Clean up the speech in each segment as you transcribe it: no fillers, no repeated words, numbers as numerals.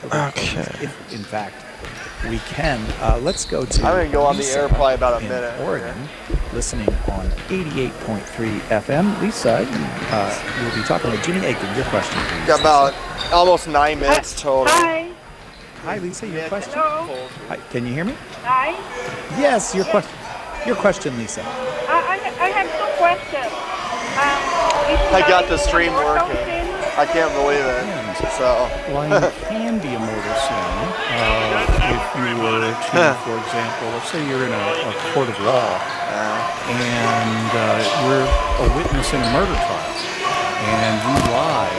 Okay. If, in fact, we can. Let's go to I'm going to go on the Lisa air probably about a in minute. Oregon, listening on 88.3 FM. Lisa, you'll be talking with Jimmy Aiken. Your question, please. Got about almost 9 minutes total. Hi. Hi, Lisa. Your question. Hello. Hi, can you hear me? Hi. Yes. Your question. Your question, Lisa. I have 2 questions. I got the stream working. I can't believe it. So. Well, you can be a mortal sin if you were to, for example, let's say you're in a court of law and you're a witness in a murder trial and you lie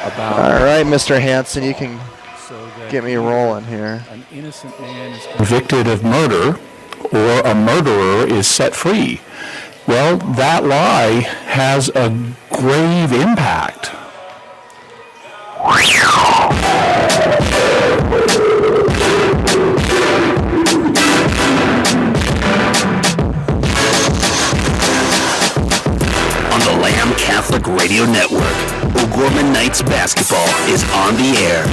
about. All right, Mr. Hanson, you can so get me rolling here. An innocent man is convicted of murder or a murderer is set free. Well, that lie has a grave impact. On the Lamb Catholic Radio Network, O'Gorman Knights basketball is on the air.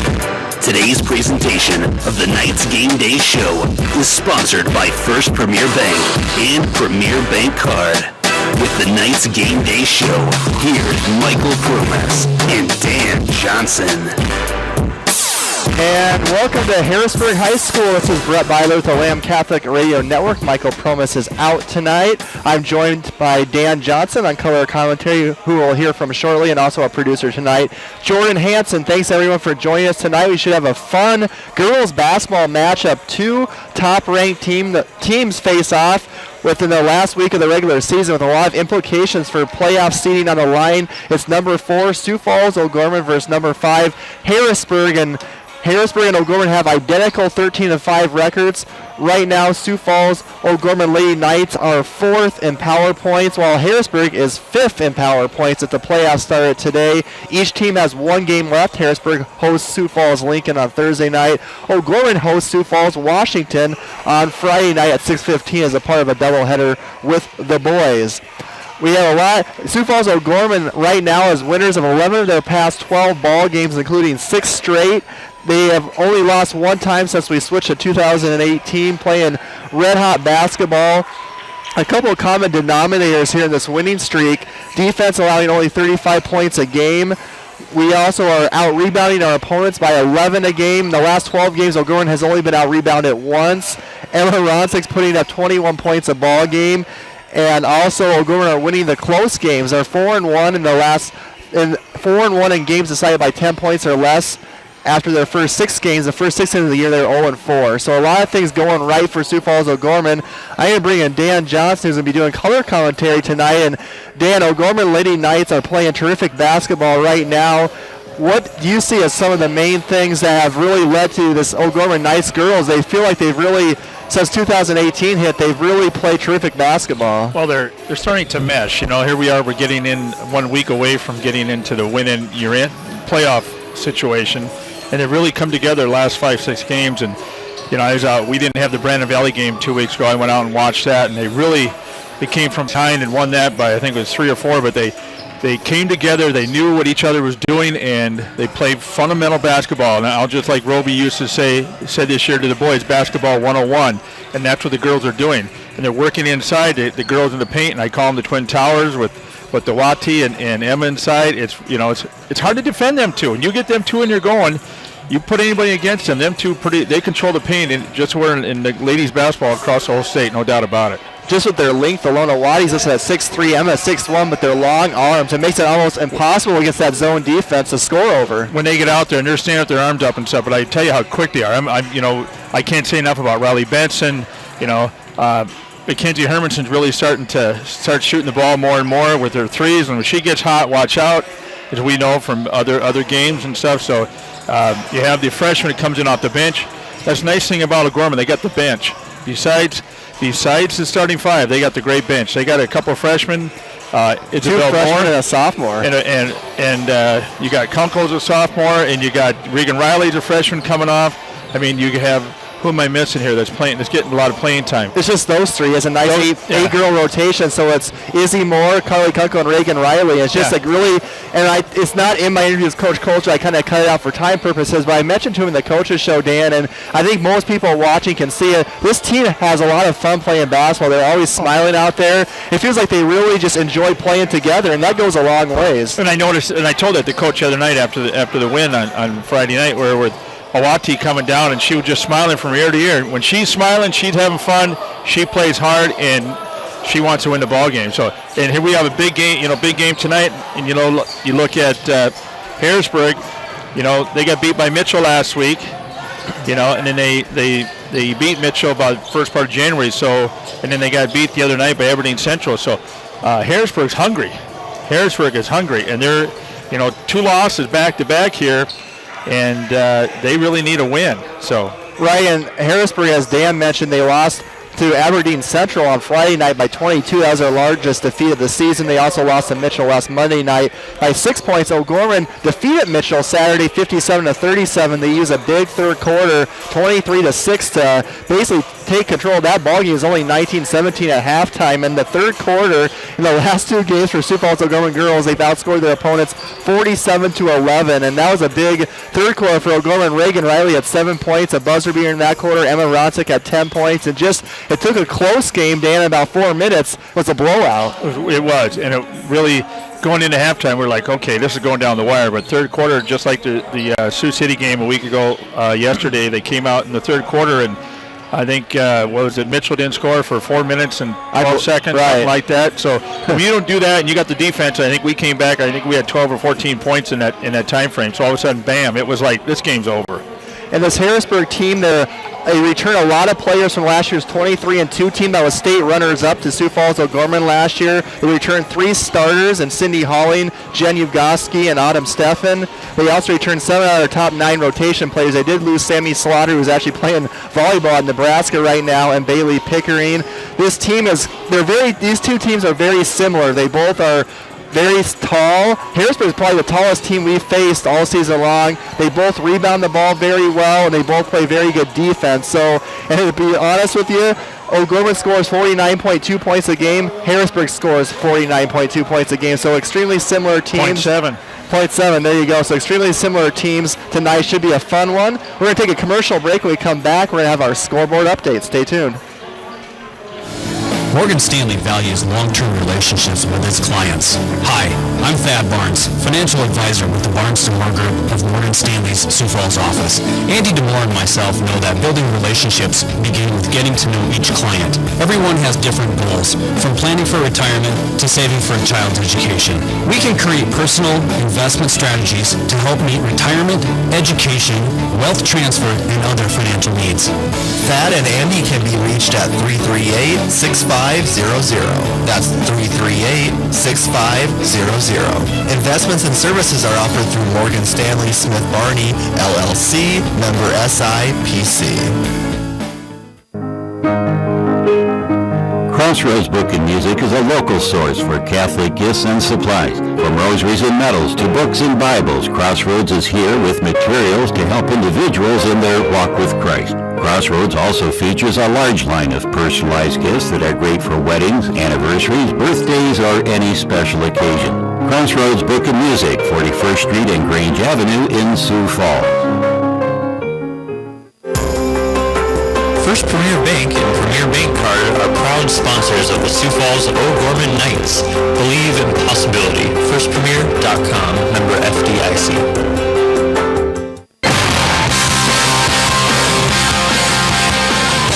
Today's presentation of the Knights Game Day Show is sponsored by First Premier Bank and Premier Bank Card. With the Knights Game Day Show, here's Michael Promas and Dan Johnson. And welcome to Harrisburg High School. This is Brett Byler with the Lamb Catholic Radio Network. Michael Promas is out tonight. I'm joined by Dan Johnson on color commentary, who we'll hear from shortly, and also our producer tonight, Jordan Hanson. Thanks everyone for joining us tonight. We should have a fun girls basketball matchup. 2 top-ranked teams face off within the last week of the regular season with a lot of implications for playoff seeding on the line. It's number 4, Sioux Falls O'Gorman versus number 5, Harrisburg. And Harrisburg and O'Gorman have identical 13-5 records. Right now, Sioux Falls O'Gorman Lady Knights are 4th in power points, while Harrisburg is 5th in power points at the playoffs started today. Each team has 1 game left. Harrisburg hosts Sioux Falls Lincoln on Thursday night. O'Gorman hosts Sioux Falls Washington on Friday night at 6:15 as a part of a doubleheader with the boys. We have a lot. Sioux Falls O'Gorman right now is winners of 11 of their past 12 ball games, including 6 straight. They have only lost 1 time since we switched to 2018, playing red-hot basketball. A couple of common denominators here in this winning streak. Defense allowing only 35 points a game. We also are out-rebounding our opponents by 11 a game. The last 12 games, O'Gorman has only been out-rebounded once. Emma Ronsik's putting up 21 points a ball game. And also, O'Gorman are winning the close games. They're 4-1 in the last, 4-1 in games decided by 10 points or less. After their first 6 games, the first 6 games of the year, they're 0-4. So a lot of things going right for Sioux Falls O'Gorman. I'm going to bring in Dan Johnson, who's going to be doing color commentary tonight. And Dan, O'Gorman Lady Knights are playing terrific basketball right now. What do you see as some of the main things that have really led to this O'Gorman Knights girls? They feel like they've really, since 2018 hit, they've really played terrific basketball. Well, they're starting to mesh. You know, here we are, we're getting in 1 week away from getting into the win-in, you're in playoff situation. And it really come together the last 5-6 games. And, you know, I was out. We didn't have the Brandon Valley game 2 weeks ago. I went out and watched that, and they came from behind and won that by, I think it was 3 or 4. But they came together. They knew what each other was doing, and they played fundamental basketball. And I'll just like Roby used to said this year to the boys, basketball 101. And that's what the girls are doing. And they're working inside the girls in the paint, and I call them the Twin Towers with the Wati and Emma inside. It's hard to defend them two. And you get them two and you're going. You put anybody against them, them two they control the paint, and just we're in the ladies basketball across the whole state, no doubt about it. Just with their length alone, Wadi's listed at 6'3", Emma at 6'1", but their long arms, it makes it almost impossible against that zone defense to score over. When they get out there and they're standing with their arms up and stuff, but I tell you how quick they are. I can't say enough about Riley Benson. Mackenzie Hermanson's really starting to shooting the ball more and more with her threes, and when she gets hot, watch out, as we know from other games and stuff. So you have the freshman that comes in off the bench. That's the nice thing about O'Gorman. They got the bench. Besides the starting 5, they got the great bench. They got a couple of freshmen. It's 2 freshmen and a sophomore. And you got Kunkel's a sophomore, and you got Regan Riley's a freshman coming off. I mean, you have who am I missing here that's getting a lot of playing time? It's just those three. It's a nice eight-girl rotation. So it's Izzy Moore, Carly Kunkel, and Reagan Riley. It's just like really, and it's not in my interview with Coach Coulter. I kind of cut it out for time purposes, but I mentioned to him in the coaches show, Dan, and I think most people watching can see it. This team has a lot of fun playing basketball. They're always smiling out there. It feels like they really just enjoy playing together, and that goes a long ways. And I noticed, and I told that to Coach the other night after the win on Friday night, where with Awati coming down, and she was just smiling from ear to ear. When she's smiling, she's having fun. She plays hard, and she wants to win the ball game. So, and here we have a big game tonight. And you look at Harrisburg. They got beat by Mitchell last week. And then they beat Mitchell about the first part of January. So, and then they got beat the other night by Aberdeen Central. So, Harrisburg's hungry. Harrisburg is hungry, and they're 2 losses back to back here. And they really need a win. So right, and Harrisburg, as Dan mentioned, they lost to Aberdeen Central on Friday night by 22. That was their largest defeat of the season. They also lost to Mitchell last Monday night by 6 points. O'Gorman defeated Mitchell Saturday 57-37. They used a big third quarter, 23-6, to basically take control of that ball game. It was only 19-17 at halftime. In the third quarter, in the last 2 games for Sioux Falls O'Gorman girls, they've outscored their opponents 47-11, and that was a big third quarter for O'Gorman. Reagan Riley had 7 points, a buzzer beater in that quarter. Emma Ronsick had 10 points, and it took a close game, Dan, in about 4 minutes. It was a blowout. It was, and it really, going into halftime, we're like, okay, this is going down the wire. But third quarter, just like the Sioux City game a week ago yesterday, they came out in the third quarter, and I think, Mitchell didn't score for 4 minutes and 12 seconds, something like that. So when you don't do that and you got the defense, I think we came back, I think we had 12 or 14 points in that time frame. So all of a sudden, bam, it was like, this game's over. And this Harrisburg team, they return a lot of players from last year's 23-2 team that was state runners-up to Sioux Falls O'Gorman last year. They returned 3 starters, and Cindy Halling, Jen Ugoski, and Autumn Steffen. They also returned 7 out of their top 9 rotation players. They did lose Sammy Slaughter, who's actually playing volleyball in Nebraska right now, and Bailey Pickering. These 2 teams are very similar. They both are very tall. Harrisburg is probably the tallest team we've faced all season long. They both rebound the ball very well, and they both play very good defense. So, and to be honest with you, O'Gorman scores 49.2 points a game. Harrisburg scores 49.2 points a game. So extremely similar teams. 0.7, there you go. So extremely similar teams. Tonight should be a fun one. We're going to take a commercial break. When we come back, we're going to have our scoreboard update. Stay tuned. Morgan Stanley values long-term relationships with its clients. Hi, I'm Thad Barnes, financial advisor with the Barnes DeMoore Group of Morgan Stanley's Sioux Falls office. Andy DeMoore and myself know that building relationships begin with getting to know each client. Everyone has different goals, from planning for retirement to saving for a child's education. We can create personal investment strategies to help meet retirement, education, wealth transfer, and other financial needs. Thad and Andy can be reached at 338-6500. That's 338-6500. Investments and services are offered through Morgan Stanley Smith Barney, LLC, member SIPC. Crossroads Book and Music is a local source for Catholic gifts and supplies. From rosaries and medals to books and Bibles, Crossroads is here with materials to help individuals in their walk with Christ. Crossroads also features a large line of personalized gifts that are great for weddings, anniversaries, birthdays, or any special occasion. Crossroads Book and Music, 41st Street and Grange Avenue in Sioux Falls. First Premier Bank and Premier Bank Card are proud sponsors of the Sioux Falls O'Gorman Knights. Believe in possibility. FirstPremier.com, member FDIC.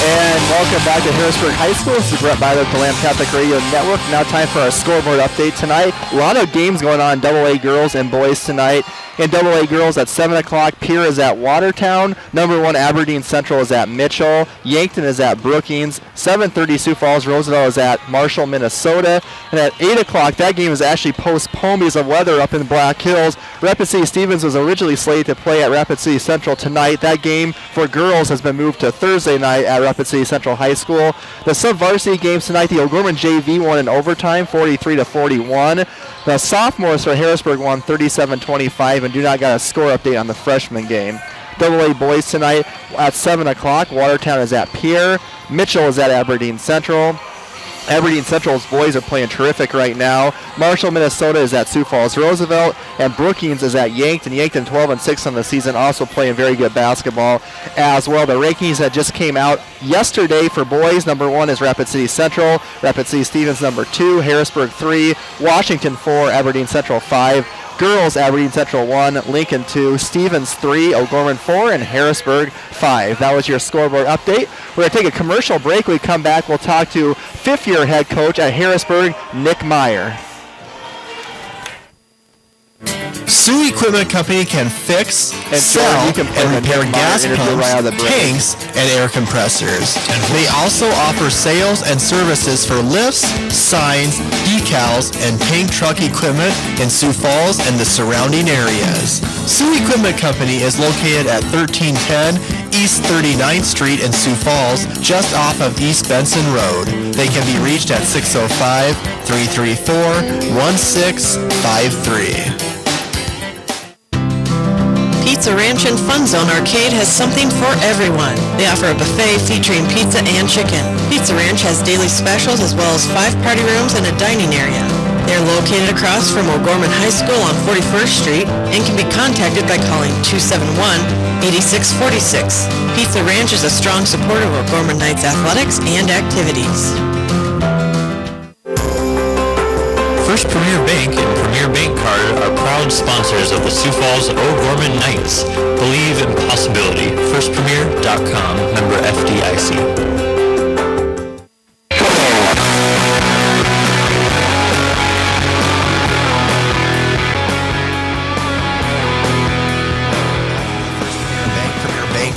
And welcome back to Harrisburg High School. This is Brett Byler with the Lamb Catholic Radio Network. Now time for our scoreboard update tonight. A lot of games going on in AA girls and boys tonight. In AA girls at 7 o'clock, Pierre is at Watertown. Number 1 Aberdeen Central is at Mitchell. Yankton is at Brookings. 7:30 Sioux Falls Roosevelt is at Marshall, Minnesota. And at 8 o'clock, that game is actually postponed because of weather up in Black Hills. Rapid City Stevens was originally slated to play at Rapid City Central tonight. That game for girls has been moved to Thursday night at Rapid City Central High School. The sub-varsity games tonight, the O'Gorman JV won in overtime, 43-41. The sophomores for Harrisburg won 37-25 and do not got a score update on the freshman game. AA boys tonight at 7 o'clock. Watertown is at Pierre. Mitchell is at Aberdeen Central. Aberdeen Central's boys are playing terrific right now. Marshall, Minnesota is at Sioux Falls Roosevelt, and Brookings is at Yankton. Yankton 12-6 on the season, also playing very good basketball as well. The rankings that just came out yesterday for boys: number 1 is Rapid City Central, Rapid City Stevens number 2, Harrisburg 3, Washington 4, Aberdeen Central 5. Girls, Aberdeen Central 1, Lincoln 2, Stevens 3, O'Gorman 4, and Harrisburg 5. That was your scoreboard update. We're going to take a commercial break. When we come back, we'll talk to fifth-year head coach at Harrisburg, Nick Meyer. Sioux Equipment Company can fix, sell, and repair gas pumps, tanks, and air compressors. They also offer sales and services for lifts, signs, decals, and tank truck equipment in Sioux Falls and the surrounding areas. Sioux Equipment Company is located at 1310 East 39th Street in Sioux Falls, just off of East Benson Road. They can be reached at 605-334-1653. Pizza Ranch and Fun Zone Arcade has something for everyone. They offer a buffet featuring pizza and chicken. Pizza Ranch has daily specials as well as 5 party rooms and a dining area. They are located across from O'Gorman High School on 41st Street and can be contacted by calling 271-8646. Pizza Ranch is a strong supporter of O'Gorman Knights athletics and activities. First Premier Bank and Premier Bank Card are proud sponsors of the Sioux Falls O'Gorman Knights. Believe in possibility. FirstPremier.com. Member FDIC.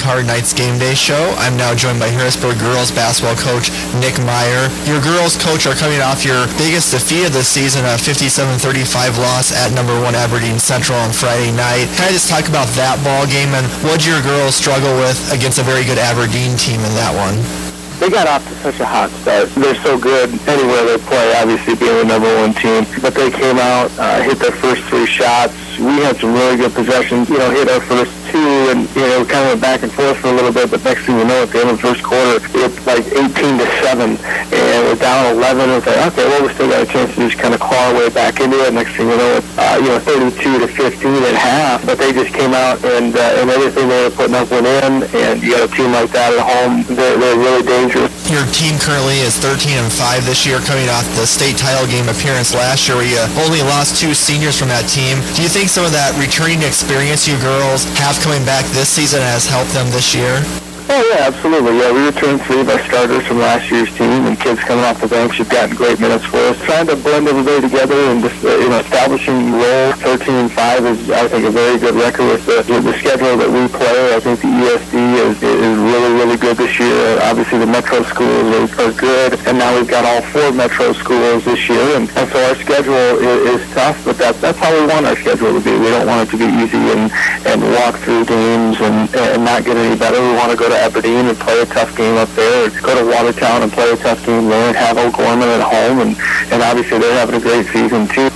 Hard Knights Game Day Show. I'm now joined by Harrisburg girls basketball coach Nick Meyer. Your girls coach are coming off your biggest defeat of the season, a 57-35 loss at number 1 Aberdeen Central on Friday night. Can I just talk about that ball game and what did your girls struggle with against a very good Aberdeen team in that one? They got off to such a hot start. They're so good anywhere they play, obviously being the number 1 team. But they came out, hit their first 3 shots. We had some really good possessions, hit our first 2, and, kind of went back and forth for a little bit, but next thing you know, at the end of the first quarter, it's like 18-7, and we're down 11, and it's like, okay, well, we still got a chance to just kind of claw our way back into it. Next thing you know, it's, 32-15 at half, but they just came out, and everything they were putting up went in, and you got a team like that at home, they're really dangerous. Your team currently is 13-5 this year, coming off the state title game appearance last year where you only lost 2 seniors from that team. Do you think some of that returning experience you girls have coming back this season has helped them this year? Oh, yeah, absolutely. Yeah, we returned 3 of our starters from last year's team, and kids coming off the bench have gotten great minutes for us. Trying to blend everybody together and just, establishing roles. 13-5 is, I think, a very good record with the schedule that we play. I think the ESD is really, really good this year. Obviously, the metro schools are good, and now we've got all 4 metro schools this year, and so our schedule is tough, but that's how we want our schedule to be. We don't want it to be easy and walk through games and not get any better. We want to go to Aberdeen and play a tough game up there, or go to Watertown and play a tough game there, and have O'Gorman at home, and obviously they're having a great season too.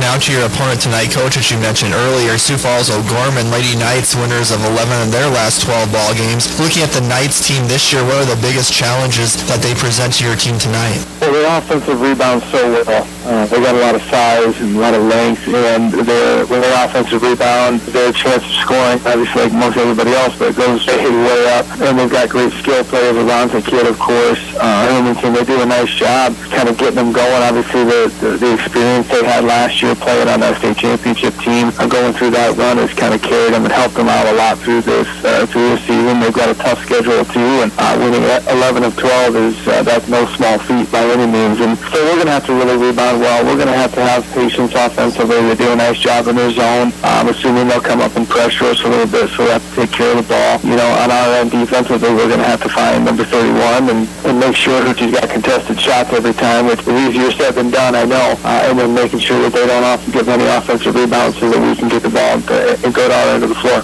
Now to your opponent tonight, Coach, as you mentioned earlier, Sioux Falls O'Gorman Lady Knights, winners of 11 of their last 12 ball games. Looking at the Knights team this year, what are the biggest challenges that they present to your team tonight? Well, their offensive rebound so well. They got a lot of size and a lot of length, and when their offensive rebound, their chance of scoring, obviously like most everybody else, but it goes way up. And they've got great skill players. Alonzo Kidd, of course. They do a nice job kind of getting them going. Obviously, the experience they had last year playing on that state championship team, going through that run has kind of carried them and helped them out a lot through this season. They've got a tough schedule too, and winning 11 of 12 is that's no small feat by any means. And so we're going to have to really rebound well. We're going to have patience offensively. They do a nice job in their zone. I'm assuming they'll come up and pressure us a little bit, so we have to take care of the ball. On our end defensively, we're going to have to find number 31 and make sure that she's got contested shots every time, which is easier said than done, I know, and then making sure that they don't often give any offensive rebounds so that we can get the ball and go to our end of the floor.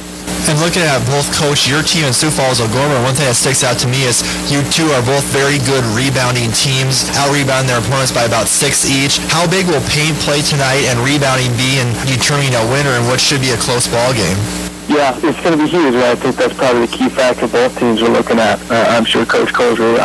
And looking at both, Coach, your team and Sioux Falls O'Gorman, one thing that sticks out to me is you two are both very good rebounding teams, out-rebounding their opponents by about 6 each. How big will paint play tonight and rebounding be in determining a winner in what should be a close ball game? Yeah, it's going to be huge. I think that's probably the key factor both teams are looking at. I'm sure Coach Colzer,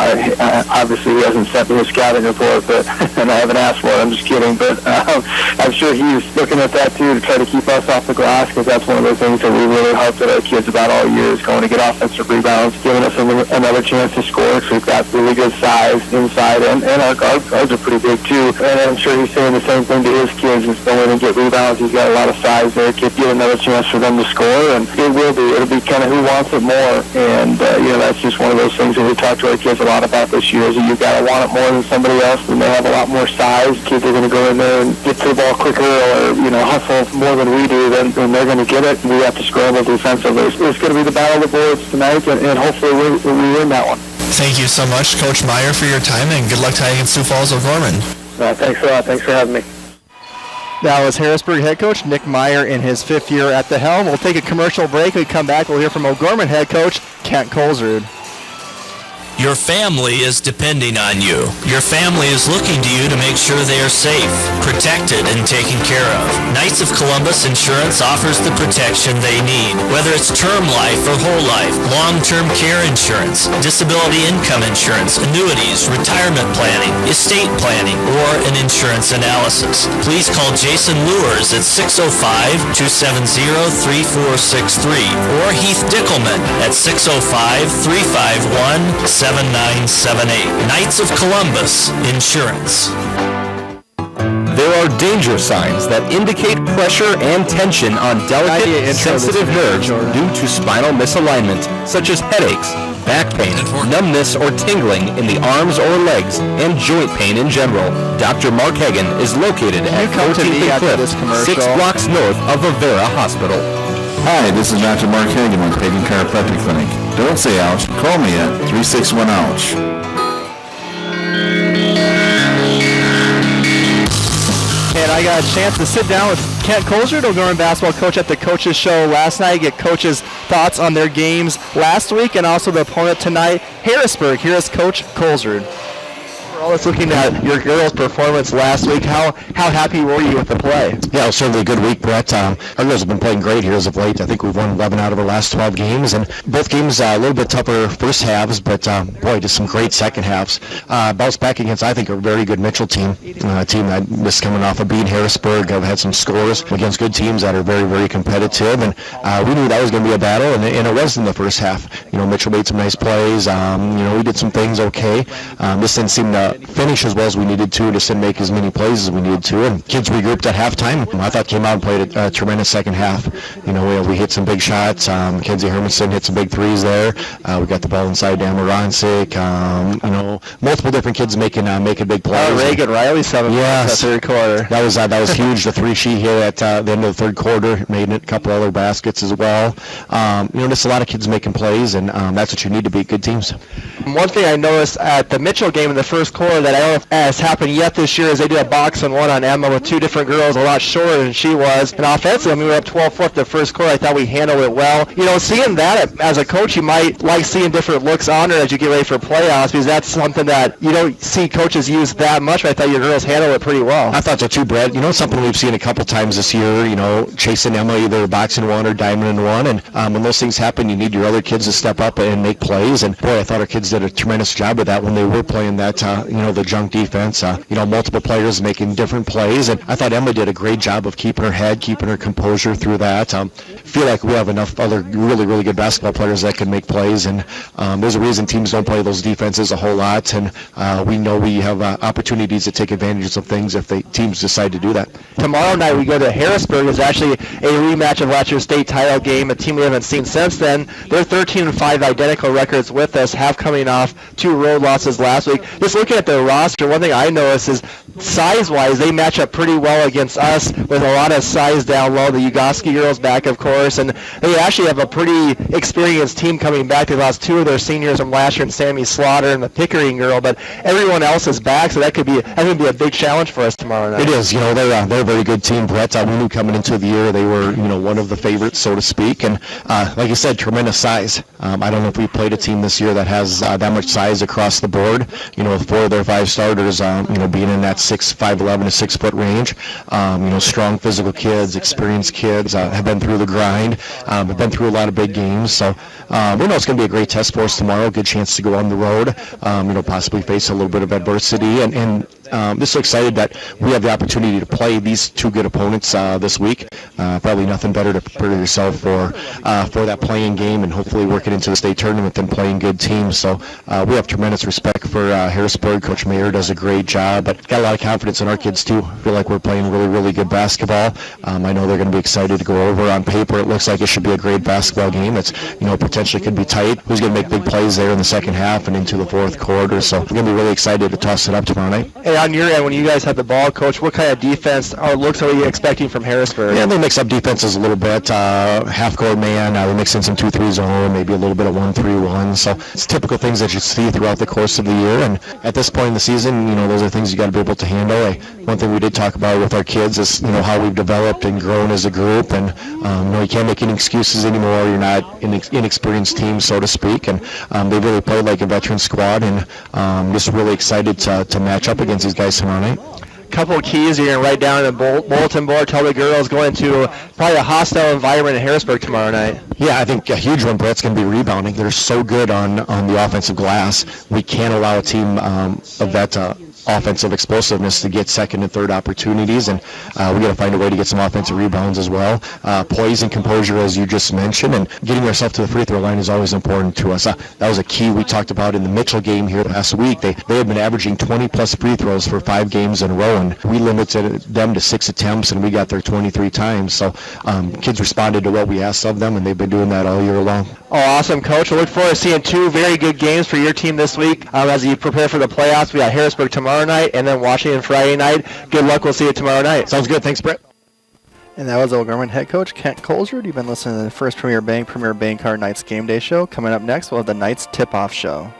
obviously he hasn't sent me a scouting report, but and I haven't asked for it. I'm just kidding. But I'm sure he's looking at that too to try to keep us off the glass, because that's one of those things that we really harped at our kids about all year, is going to get offensive rebounds, giving us another chance to score, because we've got really good size inside, and our guards are pretty big too. And I'm sure he's saying the same thing to his kids, is go in and get rebounds. He's got a lot of size there. Get another chance for them to score, and it'll be kind of who wants it more. And that's just one of those things that we talk to our kids a lot about this year, is that you've got to want it more than somebody else, and they have a lot more size. Kids are going to go in there and get to the ball quicker, or hustle more than we do, then they're going to get it, and we have to scramble defensively. It's going to be the battle of the boards tonight, and hopefully we win that one. Thank you so much, Coach Meyer, for your time, and good luck tonight against Sioux Falls O'Gorman. Thanks a lot. Thanks for having me. That was Harrisburg head coach Nick Meyer in his 5th year at the helm. We'll take a commercial break. When we come back, we'll hear from O'Gorman head coach Kent Colzerud. Your family is depending on you. Your family is looking to you to make sure they are safe, protected, and taken care of. Knights of Columbus Insurance offers the protection they need, whether it's term life or whole life, long-term care insurance, disability income insurance, annuities, retirement planning, estate planning, or an insurance analysis. Please call Jason Lewers at 605-270-3463 or Heath Dickelman at 605-351-7978. Knights of Columbus Insurance. There are danger signs that indicate pressure and tension on delicate, sensitive nerves due to spinal misalignment, such as headaches, back pain, numbness or tingling in the arms or legs, and joint pain in general. Dr. Mark Hagen is located at 14th and Cliff, 6 blocks north of Avera Hospital. Hi, this is Dr. Mark Hagen with Pagan Chiropractic Clinic. Don't say ouch. Call me at 361-OUCH. And I got a chance to sit down with Kent Colzerud, O'Gorman basketball coach, at the Coaches Show last night, get coaches' thoughts on their games last week and also the opponent tonight, Harrisburg. Here is Coach Colzerud. Overall, let's looking at your girls' performance last week. How happy were you with the play? Yeah, it was certainly a good week, Brett. Our girls have been playing great here as of late. I think we've won 11 out of our last 12 games, and both games a little bit tougher first halves, but boy, just some great second halves. Bounced back against, I think, a very good Mitchell team, a team that just coming off of beating Harrisburg. Have had some scores against good teams that are very, very competitive, and we knew that was going to be a battle, and it was in the first half. Mitchell made some nice plays. We did some things okay. This didn't seem to finish as well as we needed to, just didn't make as many plays as we needed to, and kids regrouped at halftime. I thought came out and played a tremendous second half. We hit some big shots. Mackenzie Hermanson hit some big threes there. We got the ball inside Dan Morancic. Multiple different kids making big plays. Reagan Riley, 7 points in the third quarter. That was huge. The 3 she hit at the end of the third quarter, made a couple other baskets as well. Just a lot of kids making plays, and that's what you need to beat good teams. One thing I noticed at the Mitchell game in the first quarter that I don't know if has happened yet this year is they did a box and one on Emma with 2 different girls a lot shorter than she was. And offensively, we were up 12-4 the first quarter. I thought we handled it well. Seeing that as a coach, you might like seeing different looks on her as you get ready for playoffs, because that's something that you don't see coaches use that much. But I thought your girls handled it pretty well. I thought so too, Brett. Something we've seen a couple times this year, chasing Emma either boxing one or diamond in one. And when those things happen, you need your other kids to step up and make plays. And boy, I thought our kids did a tremendous job of that when they were playing that, the junk defense. Multiple players making different plays. And I thought Emma did a great job of keeping her head, keeping her composure through that. Feel like we have enough other really, really good basketball players that can make plays. And there's a reason teams don't play those defenses a whole lot. And we know we have opportunities to take advantage of things if the teams decide to do that. Tomorrow night we go to Harrisburg. It's actually a rematch of last year's state title game, a team we haven't seen since then. They're 13-5 identical records with us, have coming off 2 road losses last week. Just looking at their roster, one thing I noticed is size-wise, they match up pretty well against us with a lot of size down low. The Ugoski girls back, of course, and they actually have a pretty experienced team coming back. They lost 2 of their seniors from last year, and Sammy Slaughter and the Pickering girl, but everyone else is back, so that could be a big challenge for us tomorrow night. It is. They're a very good team, Brett. We knew coming into the year they were, one of the favorites, so to speak, and like you said, tremendous size. I don't know if we played a team this year that has that much size across the board. With 4 of their 5 starters, being in that 5'11" to 6 foot range. Strong physical kids, experienced kids, have been through the grind. grind. We've been through a lot of big games, so we know it's going to be a great test for us tomorrow. Good chance to go on the road, possibly face a little bit of adversity, and just so excited that we have the opportunity to play these two good opponents this week. Probably nothing better to prepare yourself for that playing game and hopefully work it into the state tournament than playing good teams. So we have tremendous respect for Harrisburg. Coach Mayer does a great job, but got a lot of confidence in our kids too. I feel like we're playing really, really good basketball. I know they're going to be excited to go over. On paper, it looks like it should be a great basketball game. It's potentially could be tight. Who's going to make big plays there in the second half and into the fourth quarter? So we're going to be really excited to toss it up tomorrow night. Hey, on your end, when you guys have the ball, Coach, what kind of defense or looks are you expecting from Harrisburg? Yeah, they mix up defenses a little bit. Half-court man, we mix in some 2-3 zone, maybe a little bit of 1-3-1. So it's typical things that you see throughout the course of the year. And at this point in the season, those are things you got to be able to handle. One thing we did talk about with our kids is, how we've developed and grown as a group. And, you can't make any excuses anymore. You're not an inexperienced team, so to speak. And they really played like a veteran squad. And just really excited to match up against these guys tomorrow night. Couple of keys you're going to write down in the bulletin board. Tell the girls going to probably a hostile environment in Harrisburg tomorrow night. Yeah, I think a huge one, Brett's going to be rebounding. They're so good on the offensive glass. We can't allow a team of that offensive explosiveness to get second and third opportunities, and we got to find a way to get some offensive rebounds as well. Poise and composure, as you just mentioned, and getting ourselves to the free throw line is always important to us. That was a key we talked about in the Mitchell game here last week. They had been averaging 20-plus free throws for 5 games in a row, and we limited them to 6 attempts, and we got there 23 times. So kids responded to what we asked of them, and they've been doing that all year long. Oh, awesome, Coach. I look forward to seeing 2 very good games for your team this week as you prepare for the playoffs. We got Harrisburg tomorrow night and then Washington Friday night. Good luck. We'll see you tomorrow night. Sounds good. Thanks, Brett. And that was O'Gorman head coach Kent Colesrud. You've been listening to the first Premier Bank Card Knights Game Day Show. Coming up next, we'll have the Knights Tip-Off Show.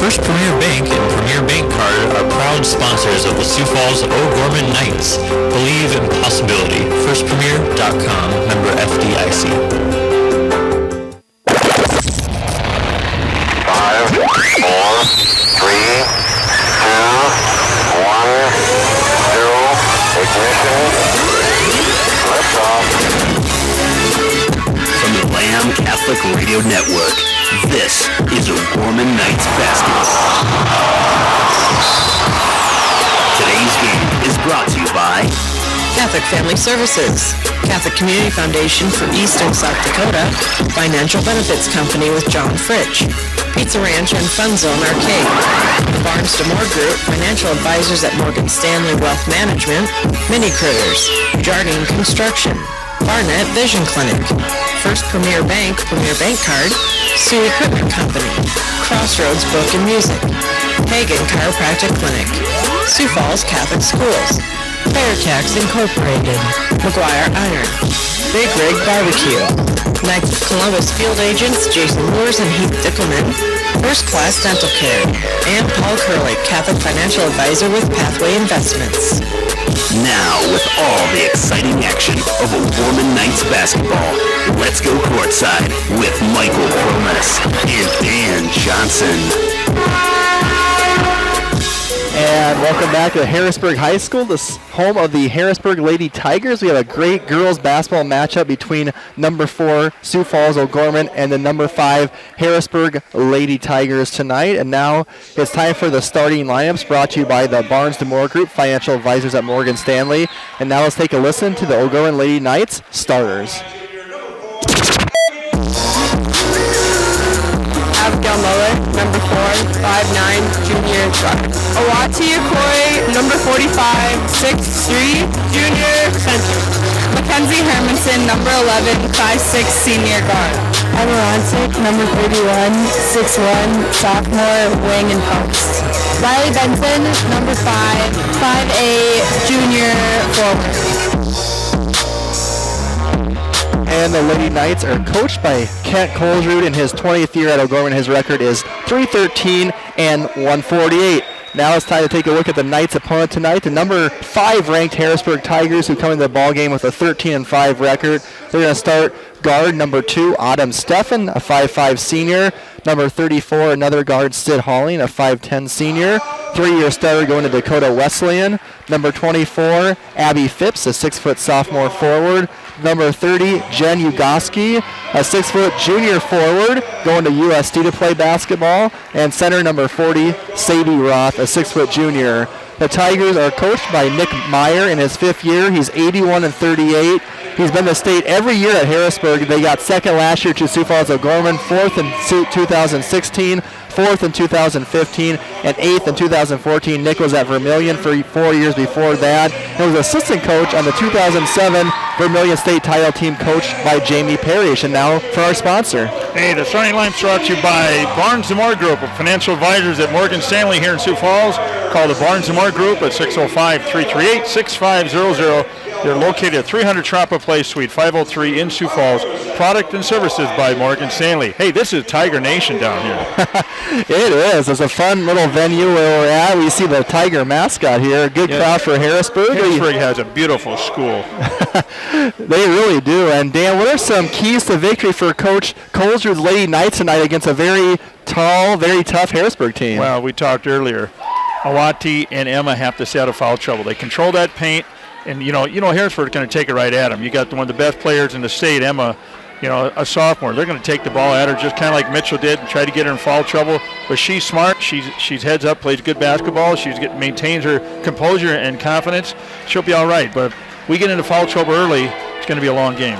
First Premier Bank and Premier Bank Card are proud sponsors of the Sioux Falls O'Gorman Knights. Believe in possibility. FirstPremier.com. Member FDIC. 5, 4, 3, 2, 1, 0, ignition, liftoff. From the Lamb Catholic Radio Network, this is O'Gorman Knights Basketball. Today's game is brought to you by Catholic Family Services, Catholic Community Foundation for East and South Dakota, Financial Benefits Company with John Fritch, Pizza Ranch and Fun Zone Arcade, the Barnes DeMoore Group, Financial Advisors at Morgan Stanley Wealth Management, Mini Critters, Jardine Construction, Barnett Vision Clinic, First Premier Bank Card, Sioux Equipment Company, Crossroads Book and Music, Hagen Chiropractic Clinic, Sioux Falls Catholic Schools, Fairtax Incorporated, McGuire Iron, Big Rig Barbecue, Knights of Columbus Field Agents Jason Moores and Heath Dickelman, First Class Dental Care, and Paul Curley, Catholic Financial Advisor with Pathway Investments. Now, with all the exciting action of O'Gorman Knights basketball, let's go courtside with Michael Promes and Dan Johnson. And welcome back to Harrisburg High School, the home of the Harrisburg Lady Tigers. We have a great girls basketball matchup between number 4 Sioux Falls O'Gorman and the number 5 Harrisburg Lady Tigers tonight. And now it's time for the starting lineups brought to you by the Barnes DeMoore Group, Financial Advisors at Morgan Stanley. And now let's take a listen to the O'Gorman Lady Knights starters. Abigail Muller, number 4, 5'9", junior guard. Awati Akoi, number 45, 6'3", junior center. Mackenzie Hermanson, number 11, 5'6", senior guard. Emma Ronsick, number 31, 6'1", sophomore, wing and post. Riley Benson, number 5, 5'8", junior forward. And the Lady Knights are coached by Kent Colesrud in his 20th year at O'Gorman. His record is 313 and 148. Now it's time to take a look at the Knights' opponent tonight, the number 5 ranked Harrisburg Tigers, who come into the ball game with a 13-5 record. They're going to start guard number 2, Autumn Steffen, a 5'5 senior. Number 34, another guard, Sid Halling, a 5'10 senior. 3-year starter going to Dakota Wesleyan. Number 24, Abby Phipps, a 6-foot sophomore forward. Number 30, Jen Ugoski, a 6-foot junior forward, going to USD to play basketball. And center number 40, Sadie Roth, a 6-foot junior. The Tigers are coached by Nick Meyer in his 5th year. He's 81-38. He's been to state every year at Harrisburg. They got 2nd last year to Sioux Falls O'Gorman, 4th in 2016, 4th in 2015, and 8th in 2014. Nick was at Vermilion for 4 years before that. He was assistant coach on the 2007 Vermilion State title team, coached by Jamie Parrish. And now for our sponsor. Hey, the starting line's brought to you by Barnes & Moore Group of financial advisors at Morgan Stanley here in Sioux Falls. Call the Barnes & Moore Group at 605-338-6500. They're located at 300 Trappa Place, Suite 503 in Sioux Falls. Product and services by Morgan Stanley. Hey, this is Tiger Nation down here. It is. It's a fun little venue where we're at. We see the Tiger mascot here. Good crowd for Harrisburg. Harrisburg has a beautiful school. They really do. And Dan, what are some keys to victory for Coach Coles's Lady Knights tonight against a very tall, very tough Harrisburg team? Well, we talked earlier. Awati and Emma have to stay out of foul trouble. They control that paint. And, you know, Harrisburg's going to take it right at them. You got one of the best players in the state, Emma, a sophomore. They're going to take the ball at her just kind of like Mitchell did and try to get her in foul trouble. But she's smart. She's heads up, plays good basketball. Maintains her composure and confidence. She'll be all right. But if we get into foul trouble early, it's going to be a long game.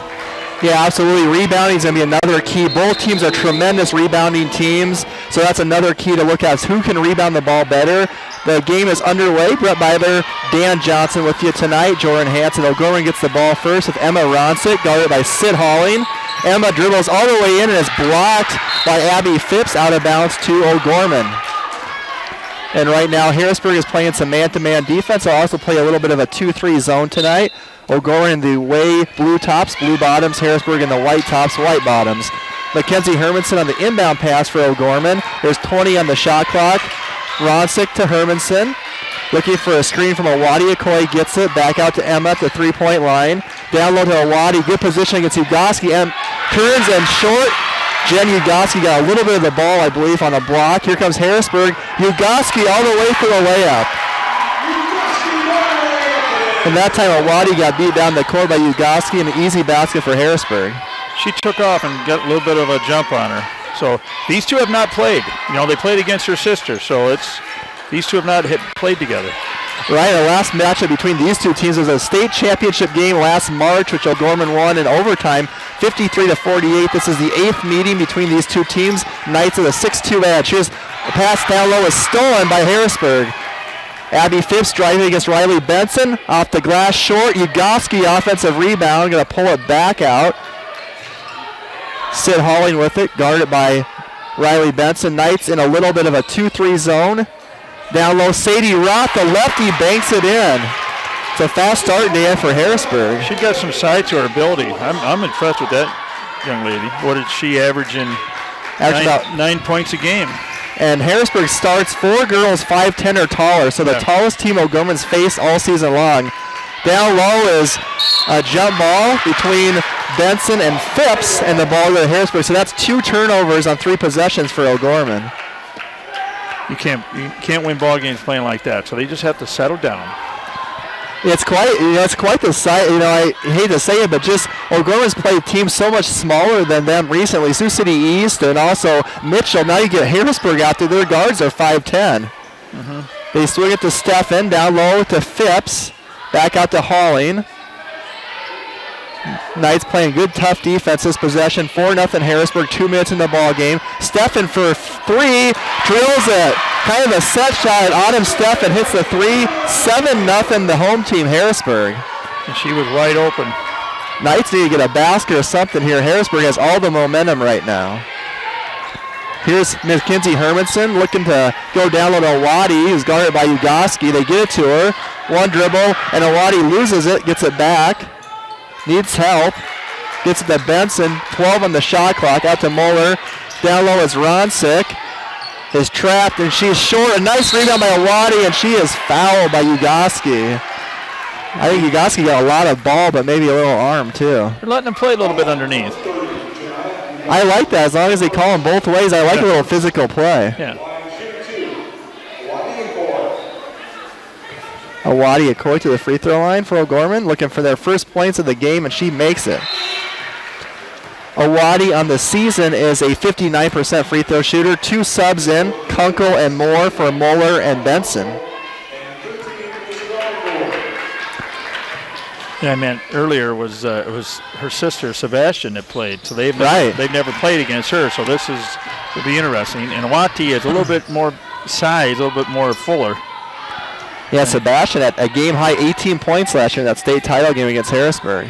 Yeah, absolutely. Rebounding is going to be another key. Both teams are tremendous rebounding teams, so that's another key to look at, is who can rebound the ball better. The game is underway. Brett Byler, Dan Johnson with you tonight. Jordan Hansen. O'Gorman gets the ball first with Emma Ronsick, guarded by Sid Halling. Emma dribbles all the way in and is blocked by Abby Phipps, out of bounds to O'Gorman. And right now, Harrisburg is playing some man-to-man defense. They'll also play a little bit of a 2-3 zone tonight. O'Gorman in the way blue tops, blue bottoms. Harrisburg in the white tops, white bottoms. Mackenzie Hermanson on the inbound pass for O'Gorman. There's 20 on the shot clock. Ronsick to Hermanson. Looking for a screen from Awadi. Okoye gets it. Back out to Emma at the three-point line. Down low to Awadi. Good position against Ugoski. Turns and short. Jen Ugoski got a little bit of the ball, I believe, on a block. Here comes Harrisburg. Ugoski all the way for a layup. And that time Awadi got beat down the court by Ugoski, and an easy basket for Harrisburg. She took off and got a little bit of a jump on her. So these two have not played. They played against her sister, so these two have not played together. Right, the last matchup between these two teams was a state championship game last March, which O'Gorman won in overtime, 53-48. This is the 8th meeting between these two teams. Knights with a 6-2 edge. Here's a pass down low is stolen by Harrisburg. Abby Phipps driving against Riley Benson. Off the glass short. Ugoski offensive rebound. Going to pull it back out. Sid Halling with it. Guarded by Riley Benson. Knights in a little bit of a 2-3 zone. Down low, Sadie Roth, the lefty, banks it in. It's a fast start, Dan, for Harrisburg. She got some side to her ability. I'm impressed with that young lady. What did she average in? About 9 points a game. And Harrisburg starts 4 girls 5'10" or taller, so the tallest team O'Gorman's faced all season long. Down low is a jump ball between Benson and Phipps, and the ball to Harrisburg. So that's 2 turnovers on 3 possessions for O'Gorman. You can't win ball games playing like that, so they just have to settle down. It's quite the sight. I hate to say it, but just O'Gorman's played teams so much smaller than them recently. Sioux City East and also Mitchell. Now you get Harrisburg out there. Their guards are 5'10". Mm-hmm. They swing it to Steffen, down low to Phipps, back out to Halling. Knights playing good, tough defense this possession. 4-0 Harrisburg, 2 minutes in the ball game. Steffen for 3, drills it. Kind of a set shot. Autumn Steffen hits the 3. 7-0 the home team, Harrisburg. And she was wide open. Knights need to get a basket or something here. Harrisburg has all the momentum right now. Here's Mackenzie Hermanson looking to go down low to Awadi, who's guarded by Ugoski. They get it to her. One dribble, and Awadi loses it, gets it back. Needs help. Gets it to Benson. 12 on the shot clock. Out to Moeller. Down low is Ronsick. is trapped, and she's short. A nice rebound by Awadi, and she is fouled by Ugoski. I think Ugoski got a lot of ball, but maybe a little arm, too. They're letting him play a little bit underneath. I like that. As long as they call him both ways, I like a little physical play. Yeah. Awadi Okoye to the free throw line for O'Gorman, looking for their first points of the game, and she makes it. Awadi on the season is a 59% free throw shooter. 2 subs in, Kunkel and Moore for Moeller and Benson. Yeah, I meant earlier it was her sister Sebastian that played, so they've never played against her. So this will be interesting. And Awati is a little bit more size, a little bit more fuller. Yeah, Sebastian at a game high 18 points last year in that state title game against Harrisburg.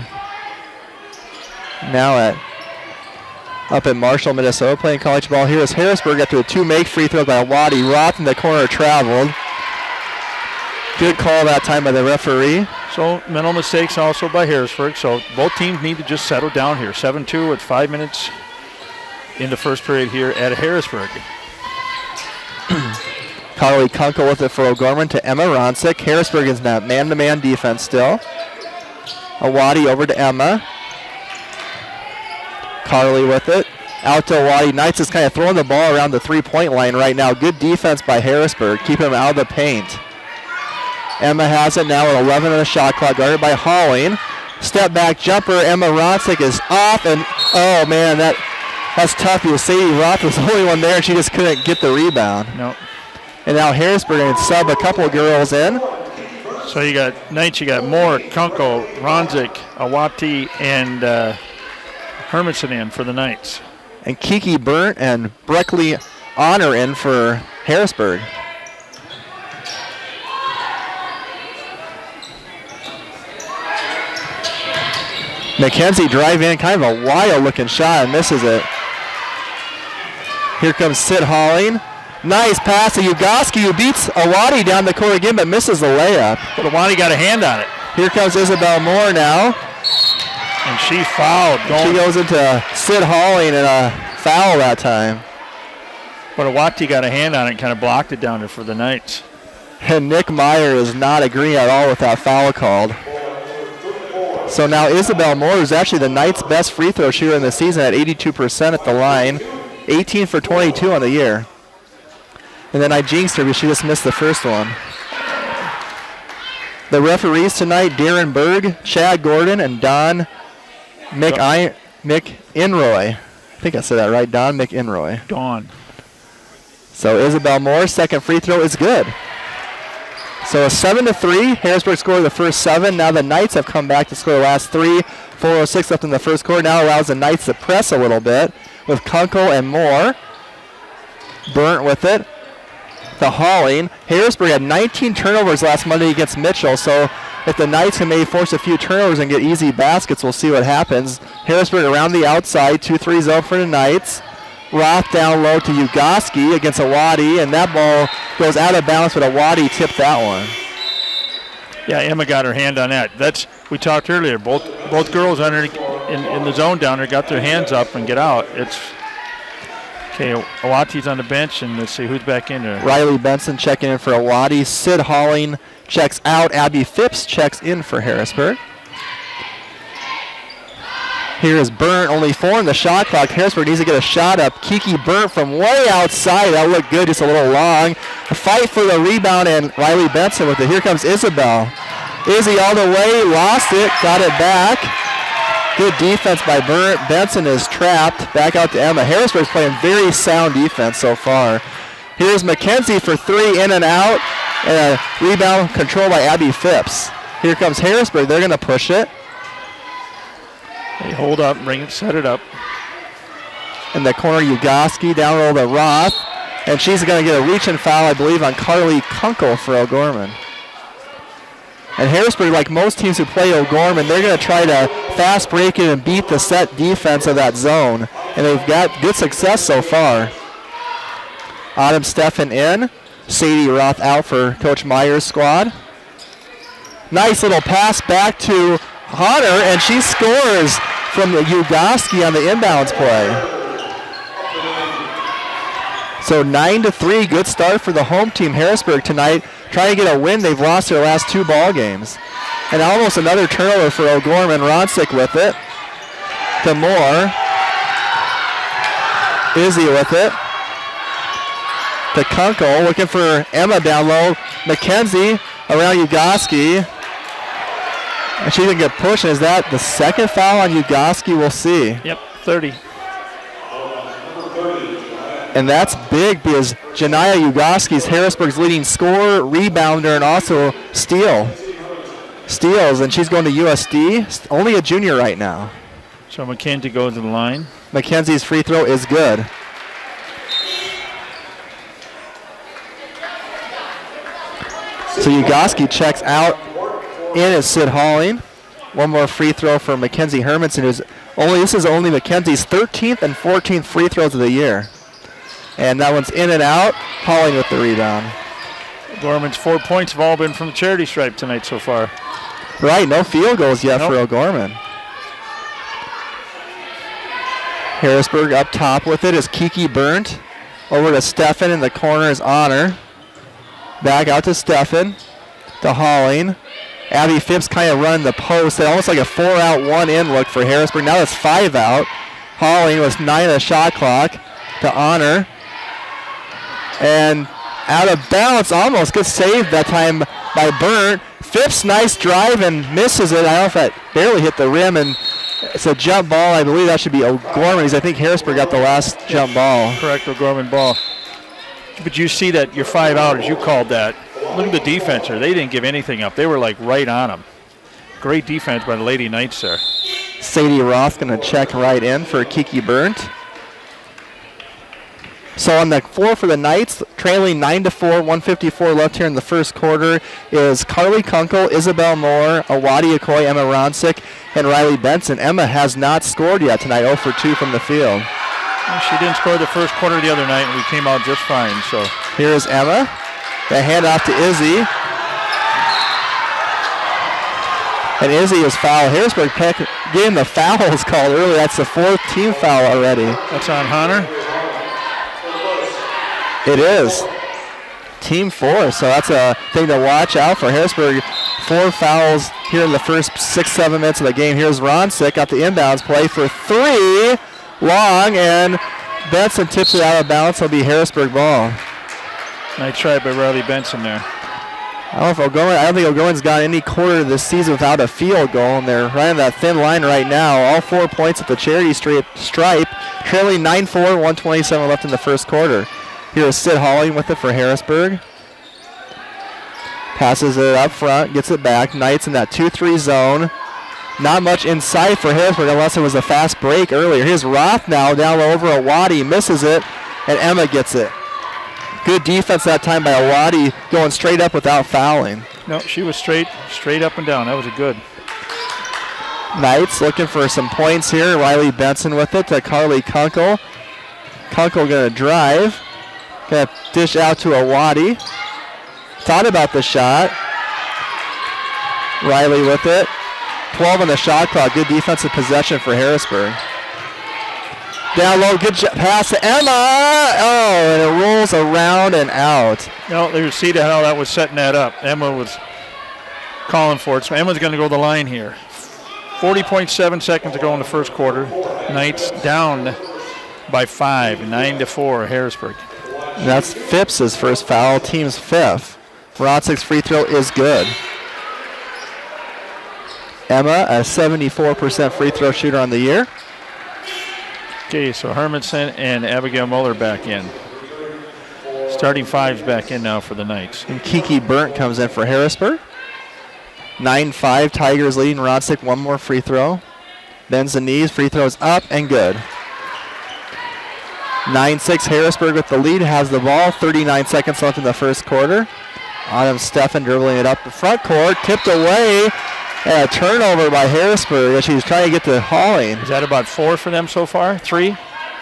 Now up in Marshall, Minnesota, playing college ball. Here is Harrisburg after a 2 make free throws by Awadi. Roth in the corner traveled. Good call that time by the referee. So mental mistakes also by Harrisburg. So both teams need to just settle down here. 7-2 with 5 minutes in the first period here at Harrisburg. Carly Kunkel with it for O'Gorman to Emma Ronsick. Harrisburg is now man-to-man defense still. Awadi over to Emma. Carly with it. Out to Awadi. Knights is kind of throwing the ball around the three-point line right now. Good defense by Harrisburg. Keep him out of the paint. Emma has it now at 11 on the shot clock, guarded by Halling. Step back jumper. Emma Ronsick is off, and oh man, that's tough. You Sadie Roth was the only one there, and she just couldn't get the rebound. No. And now Harrisburg and sub a couple of girls in. So you got Knights, you got Moore, Kunkel, Ronsick, Awati, and Hermanson in for the Knights. And Kiki Burnt and Breckley Honor in for Harrisburg. McKenzie drive in, kind of a wild looking shot, and misses it. Here comes Sid Halling. Nice pass to Ugoski, who beats Awadi down the court again, but misses the layup. But Awadi got a hand on it. Here comes Isabel Moore now. And she fouled. She goes into Sid Halling and a foul that time. But Awati got a hand on it and kind of blocked it down there for the Knights. And Nick Meyer is not agreeing at all with that foul called. So now Isabel Moore, who's actually the Knights' best free throw shooter in the season at 82% at the line, 18 for 22 on the year. And then I jinxed her because she just missed the first one. The referees tonight, Darren Berg, Chad Gordon, and Don McInroy. I think I said that right, Don McInroy. Dawn. So Isabel Moore's second free throw is good. So a 7-3. Harrisburg scored the first 7. Now the Knights have come back to score the last 3. 4:06 left in the first quarter. Now allows the Knights to press a little bit with Kunkel and Moore. Burnt with it. The Halling. Harrisburg had 19 turnovers last Monday against Mitchell, so if the Knights can maybe force a few turnovers and get easy baskets, we'll see what happens. Harrisburg around the outside, 2-3 zone for the Knights. Roth down low to Ugoski against Awadi, and that ball goes out of bounds, but Awadi tipped that one. Yeah, Emma got her hand on that. We talked earlier. Both girls under in the zone down there got their hands up and get out. It's okay. Awati's on the bench, and let's see who's back in there. Riley Benson checking in for Awadi. Sid Halling checks out. Abby Phipps checks in for Harrisburg. Here is Burnt, only 4 in the shot clock. Harrisburg needs to get a shot up. Kiki Burnt from way outside. That looked good, just a little long. A fight for the rebound, and Riley Benson with it. Here comes Isabel. Izzy all the way, lost it, got it back. Good defense by Burnt. Benson is trapped. Back out to Emma. Harrisburg's playing very sound defense so far. Here's McKenzie for 3, in and out. And a rebound controlled by Abby Phipps. Here comes Harrisburg. They're going to push it. They hold up, bring it, set it up. In the corner, Ugoski down low to Roth. And she's going to get a reach and foul, I believe, on Carly Kunkel for O'Gorman. And Harrisburg, like most teams who play O'Gorman, they're going to try to fast break it and beat the set defense of that zone. And they've got good success so far. Autumn Steffen in. Sadie Roth out for Coach Meyer's squad. Nice little pass back to Hunter, and she scores from the Ugoski on the inbounds play. So 9-3, good start for the home team. Harrisburg tonight trying to get a win. They've lost their last 2 ball games. And almost another turnover for O'Gorman. Ronsick with it. To Moore. Izzy with it. To Kunkel, looking for Emma down low. McKenzie around Ugoski. And she didn't get pushed. Is that the second foul on Ugoski? We'll see. Yep, 30. And that's big because Janiyah Ugoski is Harrisburg's leading scorer, rebounder, and also steals. And she's going to USD. Only a junior right now. So McKenzie goes to the line. McKenzie's free throw is good. So Ugoski checks out. In is Sid Halling. One more free throw for Mackenzie Hermanson. This is only Mackenzie's 13th and 14th free throws of the year. And that one's in and out. Halling with the rebound. Gorman's 4 points have all been from the charity stripe tonight so far. Right, no field goals yet for O'Gorman. Harrisburg up top with it is Kiki Burnt. Over to Steffen in the corner is Honor. Back out to Steffen. To Halling. Abby Phipps kind of running the post. Almost like a 4-out, 1-in look for Harrisburg. Now it's 5 out. Halling was 9 of the shot clock. To Honor. And out of bounds, almost. Good save that time by Burnt. Phipps, nice drive and misses it. I don't know if that barely hit the rim, and it's a jump ball. I believe that should be O'Gorman's. I think Harrisburg got the last jump ball. Correct, O'Gorman ball. But you see that you're 5 out, as you called that. Look at the defense there. They didn't give anything up. They were like right on them. Great defense by the Lady Knights there. Sadie Roth going to check right in for Kiki Burnt. So on the floor for the Knights, trailing 9-4, 154 left here in the first quarter, is Carly Kunkel, Isabel Moore, Awadi Okoye, Emma Ronsick, and Riley Benson. Emma has not scored yet tonight, 0 for 2 from the field. Well, she didn't score the first quarter the other night, and we came out just fine. So here's Emma. The handoff to Izzy. And Izzy is fouled. Harrisburg getting the fouls called early. That's the 4th team foul already. That's on Hunter. It is. Team 4, so that's a thing to watch out for. Harrisburg, 4 fouls here in the first 6-7 minutes of the game. Here's Ronsick, got the inbounds play for 3. Long, and Benson tips it out of bounds. It'll be Harrisburg ball. Nice try by Riley Benson there. I don't think O'Gorman's got any quarter this season without a field goal, and they're right on that thin line right now. All 4 points at the charity stripe, trailing 9-4, 127 left in the first quarter. Here's Sid Halling with it for Harrisburg. Passes it up front, gets it back. Knights in that 2-3 zone. Not much inside for Harrisburg unless it was a fast break earlier. Here's Roth now down low over Awadi, misses it, and Emma gets it. Good defense that time by Awadi, going straight up without fouling. No, she was straight up and down. That was a good. Knights looking for some points here. Riley Benson with it to Carly Kunkel. Kunkel going to drive. Going to dish out to Awadi. Thought about the shot. Riley with it. 12 on the shot clock. Good defensive possession for Harrisburg. Down low, good pass to Emma. Oh, and it rolls around and out. No, you see how that was setting that up. Emma was calling for it. So Emma's going to go the line here. 40.7 seconds to go in the first quarter. Knights down by 5, 9-4, Harrisburg. And that's Phipps' first foul, team's 5th. Ronsick's free throw is good. Emma, a 74% free throw shooter on the year. Okay, so Hermanson and Abigail Muller back in. Starting 5's back in now for the Knights. And Kiki Burnt comes in for Harrisburg. 9-5, Tigers leading. Ronsick, 1 more free throw. Bends the knees, free throws up and good. 9-6, Harrisburg with the lead, has the ball. 39 seconds left in the first quarter. Autumn Steffen dribbling it up the front court, tipped away. And a turnover by Harrisburg as she's trying to get to Halling. Is that about 4 for them so far? 3?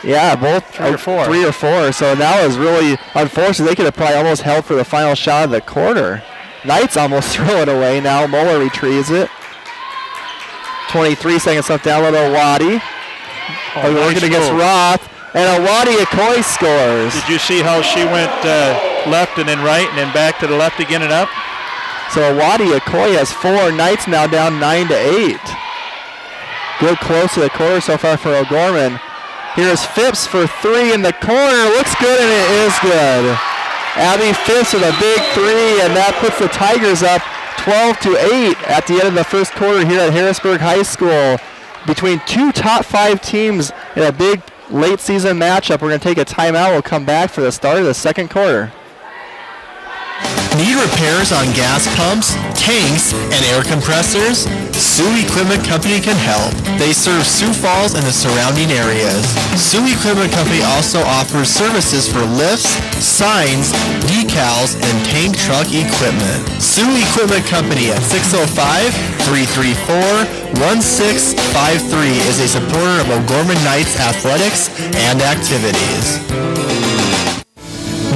Yeah, both 3 or 4. 3 or 4. So now is really unfortunate. They could have probably almost held for the final shot of the quarter. Knights almost throw it away now. Muller retrieves it. 23 seconds left down with Awadi. Working against Roth. And Awadi Okoye scores. Did you see how she went left and then right and then back to the left again and up? So Awadi Okoye has 4. Knights now down 9-8. Good close to the quarter so far for O'Gorman. Here's Phipps for 3 in the corner. Looks good, and it is good. Abby Phipps with a big 3, and that puts the Tigers up 12-8 at the end of the first quarter here at Harrisburg High School. Between 2 top 5 teams in a big late season matchup. We're going to take a timeout. We'll come back for the start of the second quarter. Need repairs on gas pumps, tanks, and air compressors? Sioux Equipment Company can help. They serve Sioux Falls and the surrounding areas. Sioux Equipment Company also offers services for lifts, signs, decals, and tank truck equipment. Sioux Equipment Company at 605-334-1653 is a supporter of O'Gorman Knights athletics and activities.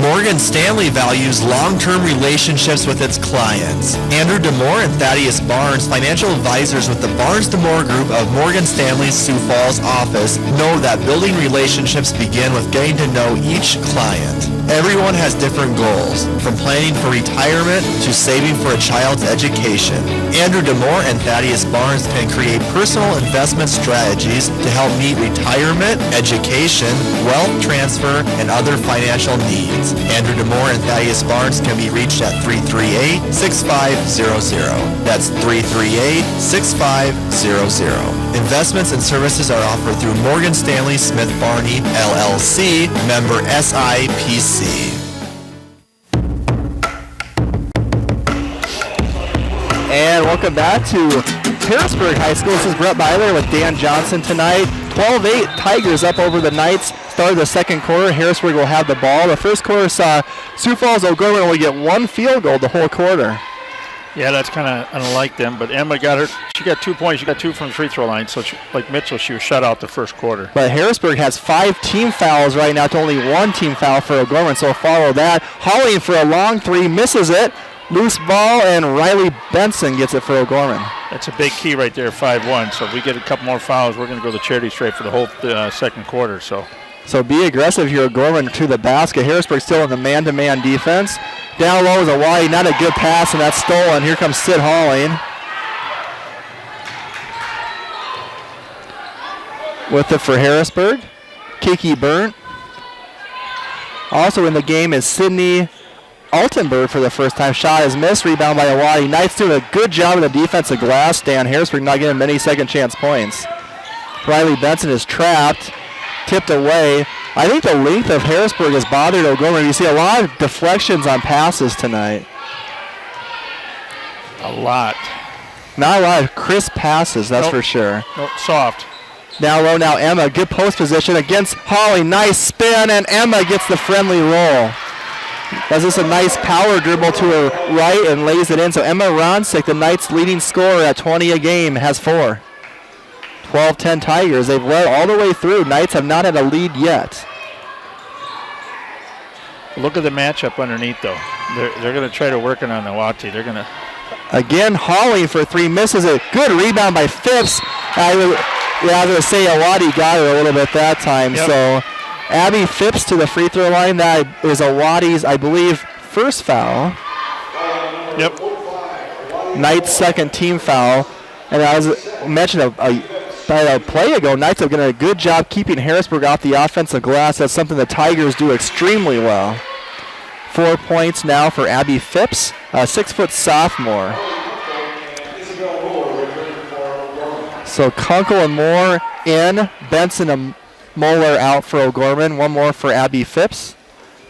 Morgan Stanley values long-term relationships with its clients. Andrew DeMore and Thaddeus Barnes, financial advisors with the Barnes DeMore Group of Morgan Stanley's Sioux Falls office, know that building relationships begin with getting to know each client. Everyone has different goals, from planning for retirement to saving for a child's education. Andrew DeMore and Thaddeus Barnes can create personal investment strategies to help meet retirement, education, wealth transfer, and other financial needs. Andrew DeMore and Thaddeus Barnes can be reached at 338-6500. That's 338-6500. Investments and services are offered through Morgan Stanley Smith Barney, LLC, member SIPC. And welcome back to Harrisburg High School. This is Brett Byler with Dan Johnson tonight. 12-8 Tigers up over the Knights. Start of the second quarter. Harrisburg will have the ball. The first quarter saw Sioux Falls O'Gorman only get 1 field goal the whole quarter. Yeah, that's kind of unlike them. But Emma got her. She got 2 points. She got 2 from the free throw line. So, like Mitchell, she was shut out the first quarter. But Harrisburg has 5 team fouls right now to only 1 team foul for O'Gorman. So follow that. Holling for a long 3, misses it. Loose ball, and Riley Benson gets it for O'Gorman. That's a big key right there, 5-1. So if we get a couple more fouls, we're going to go the charity stripe for the whole second quarter. So be aggressive here, O'Gorman to the basket. Harrisburg still in the man-to-man defense. Down low is a wide, not a good pass, and that's stolen. Here comes Sid Holling. With it for Harrisburg, Kiki Burnt. Also in the game is Sydney Altenberg for the first time. Shot is missed. Rebound by Awadi. Knights doing a good job of the defensive glass stand. Harrisburg not getting many second chance points. Riley Benson is trapped. Tipped away. I think the length of Harrisburg has bothered O'Gorman. You see a lot of deflections on passes tonight. A lot. Not a lot of crisp passes, that's for sure. Nope, soft. Down low now, Emma. Good post position against Holly. Nice spin, and Emma gets the friendly roll. Does this a nice power dribble to her right and lays it in. So Emma Ronsick, the Knights' leading scorer at 20 a game, has 4. 12-10 Tigers. They've led all the way through. Knights have not had a lead yet. Look at the matchup underneath, though. They're going to try to work it on Awati. They're going to. Again, Holly for 3, misses it. Good rebound by Phipps. I was going to say Awati got her a little bit that time. Yep. So Abby Phipps to the free throw line. That is Awadi's, I believe, first foul. Yep. Knights' second team foul. And as mentioned a play ago, Knights have done a good job keeping Harrisburg off the offensive glass. That's something the Tigers do extremely well. 4 points now for Abby Phipps, a 6-foot sophomore. So Kunkel and Moore in, Benson and Moeller out for O'Gorman. 1 more for Abby Phipps.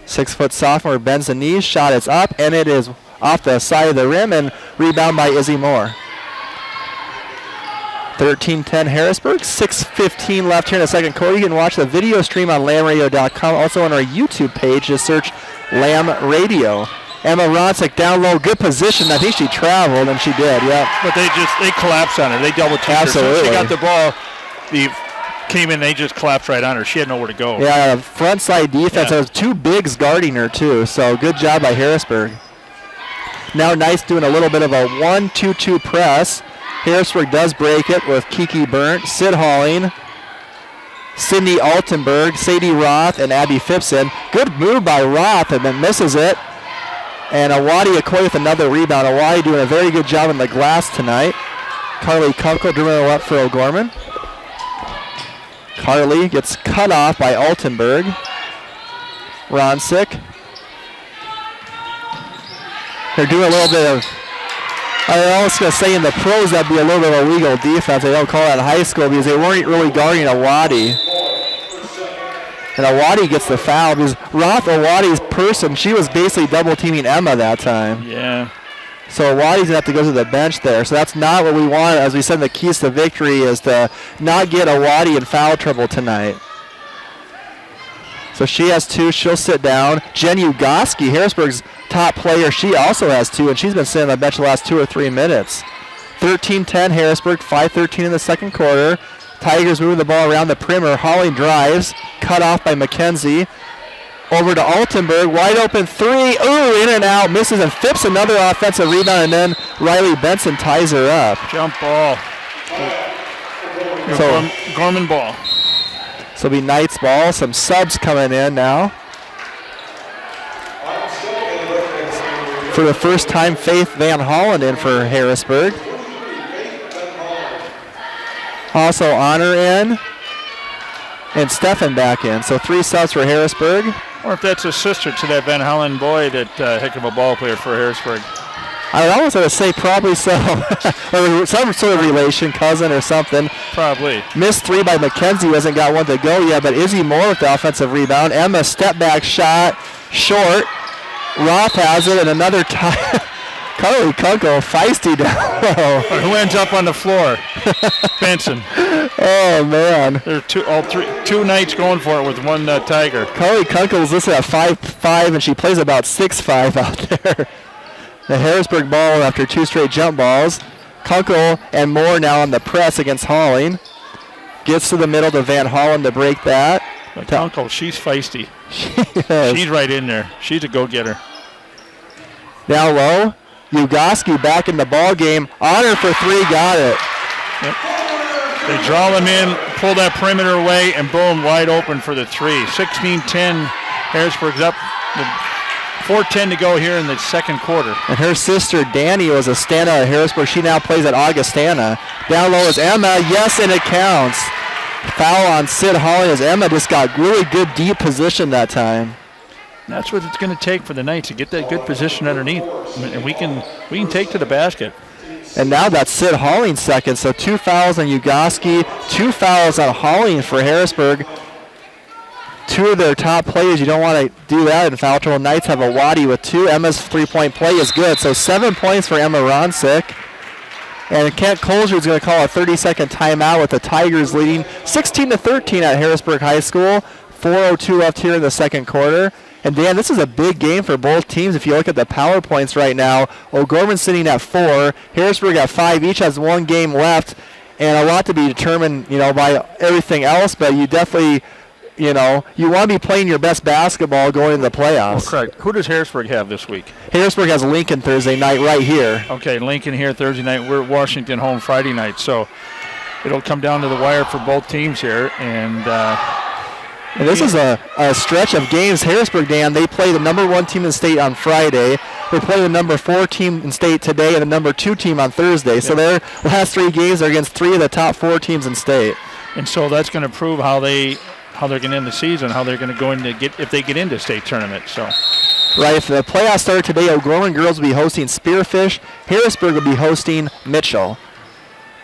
6-foot sophomore bends the knees, shot is up, and it is off the side of the rim, and rebound by Izzy Moore. 13-10 Harrisburg, 6:15 left here in the second quarter. You can watch the video stream on lamradio.com. Also on our YouTube page, just search Lam Radio. Emma Ronsick down low, good position. I think she traveled, and she did, yeah. But they collapsed on her. They double teamed her. Absolutely. So she got the ball. Came in, they just collapsed right on her. She had nowhere to go. Yeah, front side defense. There was 2 bigs guarding her, too. So good job by Harrisburg. Now Knights doing a little bit of a 1-2-2 press. Harrisburg does break it with Kiki Burnt. Sid Holling Sydney Altenberg, Sadie Roth, and Abby Phipson. Good move by Roth, and then misses it. And Awadi Okoye with another rebound. Awadi doing a very good job in the glass tonight. Carly Kunkel dribbling up for O'Gorman. Carly gets cut off by Altenberg. Ronsick. They're doing a little bit of, I was going to say in the pros that'd be a little bit of illegal defense. They don't call that in high school because they weren't really guarding Awadi. And Awadi gets the foul because Roth, Awadi's person, she was basically double teaming Emma that time. Yeah. So Awadi's going to have to go to the bench there. So that's not what we want. As we said, the keys to victory is to not get Awadi in foul trouble tonight. So she has 2. She'll sit down. Jen Ugoski, Harrisburg's top player, she also has 2, and she's been sitting on the bench the last 2 or 3 minutes. 13-10 Harrisburg, 5:13 in the second quarter. Tigers moving the ball around the perimeter. Holly drives, cut off by McKenzie. Over to Altenberg, wide open 3. Ooh, in and out, misses, and Phipps another offensive rebound, and then Riley Benson ties her up. Jump ball. So Gorman ball. So it'll be Knights ball. Some subs coming in now. For the first time, Faith Van Hollen in for Harrisburg. Also Honor in. And Stefan back in. So 3 subs for Harrisburg. Or if that's a sister to that Van Hollen boy, that heck of a ball player for Harrisburg. I would almost want to say probably so. Or some sort of relation, cousin or something. Probably. Missed 3 by McKenzie, hasn't got one to go yet, but Izzy Moore with the offensive rebound. Emma step back shot, short. Roth has it, and another tie. Carly Kunkel, feisty down low. Who ends up on the floor? Benson. Oh, man. There are 2 Knights going for it with 1 Tiger. Carly Kunkel is listed at 5'5", and she plays about 6'5" out there. The Harrisburg ball after 2 straight jump balls. Kunkel and Moore now on the press against Halling. Gets to the middle to Van Hollen to break that. But Kunkel, she's feisty. Yes. She's right in there. She's a go-getter. Down low. Ugoski back in the ball game. Honor for 3, got it. Yep. They draw him in, pull that perimeter away, and boom, wide open for the 3. 16-10, Harrisburg's up. 4:10 to go here in the second quarter. And her sister Danny was a standout at Harrisburg. She now plays at Augustana. Down low is Emma. Yes, and it counts. Foul on Sid Holly as Emma just got really good deep position that time. That's what it's going to take for the Knights to get that good position underneath, and we can take to the basket. And now that's Sid Halling second, so 2 fouls on Ugoski, 2 fouls on Halling for Harrisburg. 2 of their top players, you don't want to do that in foul trouble. Knights have a Waddy with 2. Emma's 3-point play is good, so 7 points for Emma Ronsick. And Kent Colger is going to call a 30-second timeout with the Tigers leading 16-13 at Harrisburg High School. 4:02 left here in the second quarter. And Dan, this is a big game for both teams. If you look at the power points right now, O'Gorman's sitting at 4, Harrisburg at 5. Each has 1 game left, and a lot to be determined, by everything else. But you definitely, you want to be playing your best basketball going into the playoffs. Well, correct. Who does Harrisburg have this week? Harrisburg has Lincoln Thursday night right here. Okay, Lincoln here Thursday night. We're at Washington home Friday night, so it'll come down to the wire for both teams here, and this is a stretch of games. Harrisburg, Dan, they play the number 1 team in the state on Friday. They play the number 4 team in state today and the number 2 team on Thursday. Yep. So their last 3 games are against 3 of the top 4 teams in state. And so that's going to prove how they're going to end the season, how they're going to go into if they get into state tournament. So. Right, if the playoffs start today, O'Gorman girls will be hosting Spearfish. Harrisburg will be hosting Mitchell.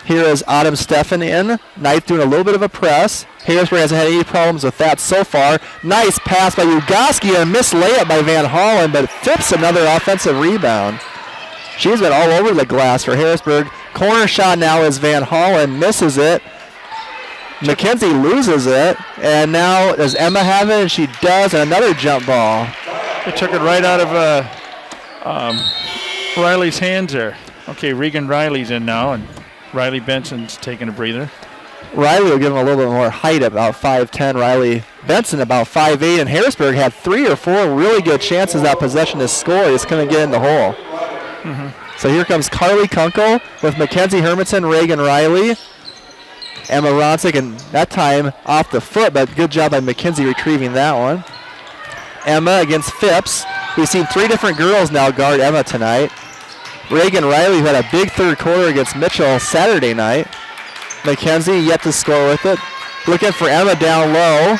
Here is Autumn Stefan in. Knight doing a little bit of a press. Harrisburg hasn't had any problems with that so far. Nice pass by Ugoski and a missed layup by Van Hollen, but Phipps another offensive rebound. She's been all over the glass for Harrisburg. Corner shot now is Van Hollen, misses it. McKenzie loses it, and now does Emma have it? And she does, and another jump ball. They took it right out of Riley's hands there. Okay, Regan Riley's in now, and Riley Benson's taking a breather. Riley will give him a little bit more height, about 5'10". Riley Benson about 5'8", and Harrisburg had 3 or 4 really good chances that possession to score. It's going to get in the hole. Mm-hmm. So here comes Carly Kunkel with Mackenzie Hermanson, Reagan Riley. Emma Ronsick, and that time off the foot, but good job by McKenzie retrieving that one. Emma against Phipps. We've seen 3 different girls now guard Emma tonight. Reagan Riley, who had a big third quarter against Mitchell Saturday night. McKenzie yet to score with it. Looking for Emma down low.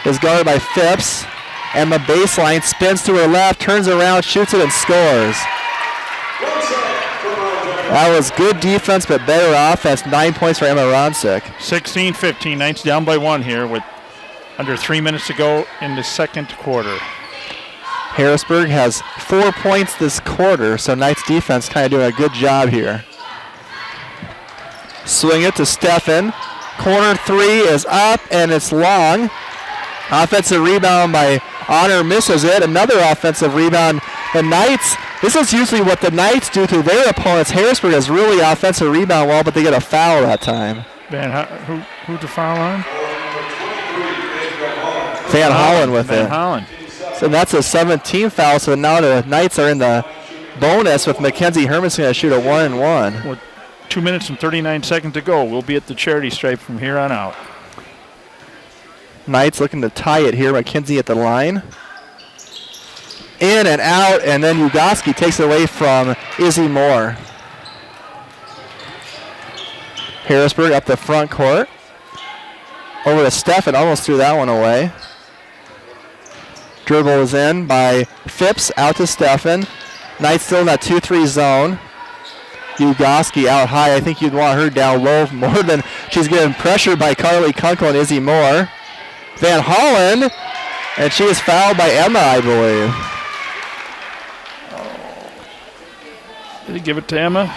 Is guarded by Phipps. Emma baseline, spins to her left, turns around, shoots it, and scores. That was good defense, but better offense. 9 points for Emma Ronsick. 16-15. Knights down by 1 here with under 3 minutes to go in the second quarter. Harrisburg has 4 points this quarter, so Knights defense kind of doing a good job here. Swing it to Steffen. Corner 3 is up, and it's long. Offensive rebound by Honor, misses it. Another offensive rebound. The Knights, this is usually what the Knights do to their opponents. Harrisburg has really offensive rebound well, but they get a foul that time. Who's the foul on? Van Hollen with Van it. Hollen. So that's a 17th foul, so now the Knights are in the bonus with Mackenzie Hermanson going to shoot a 1-and-1. With 2 minutes and 39 seconds to go. We'll be at the charity stripe from here on out. Knights looking to tie it here. McKenzie at the line. In and out, and then Ugoski takes it away from Izzy Moore. Harrisburg up the front court. Over to Steffen, almost threw that one away. Dribble is in by Phipps, out to Steffen. Knights still in that 2-3 zone. Ugoski out high. I think you'd want her down low more than she's getting pressured by Carly Kunkel and Izzy Moore. Van Hollen, and she is fouled by Emma, I believe. Did he give it to Emma?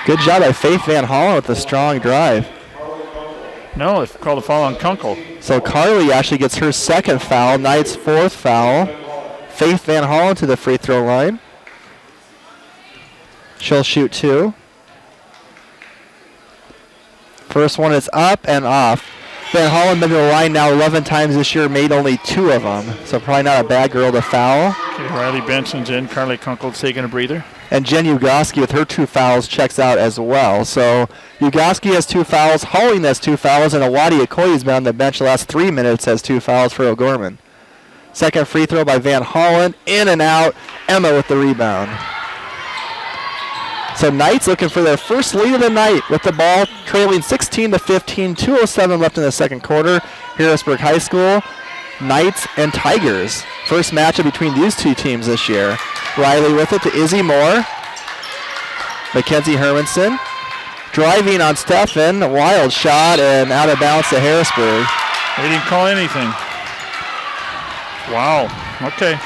Good job by Faith Van Hollen with the strong drive. No, they called a foul on Kunkel. So Carly actually gets her second foul, Knight's 4th foul. Faith Van Hollen to the free throw line. She'll shoot 2. First one is up and off. Van Hollen been to the line now 11 times this year, made only 2 of them. So probably not a bad girl to foul. Okay, Riley Benson's in. Carly Kunkel's taking a breather. And Jen Ugoski with her 2 fouls checks out as well. So Ugoski has 2 fouls, Holling has 2 fouls, and Awadi Okoye's been on the bench the last 3 minutes, has 2 fouls for O'Gorman. Second free throw by Van Hollen, in and out. Emma with the rebound. So Knights looking for their first lead of the night with the ball trailing 16-15, 2:07 left in the second quarter. Harrisburg High School, Knights and Tigers. First matchup between these 2 teams this year. Riley with it to Izzy Moore. Mackenzie Hermanson driving on Steffen, a wild shot and out of bounds to Harrisburg. They didn't call anything. Wow. Okay.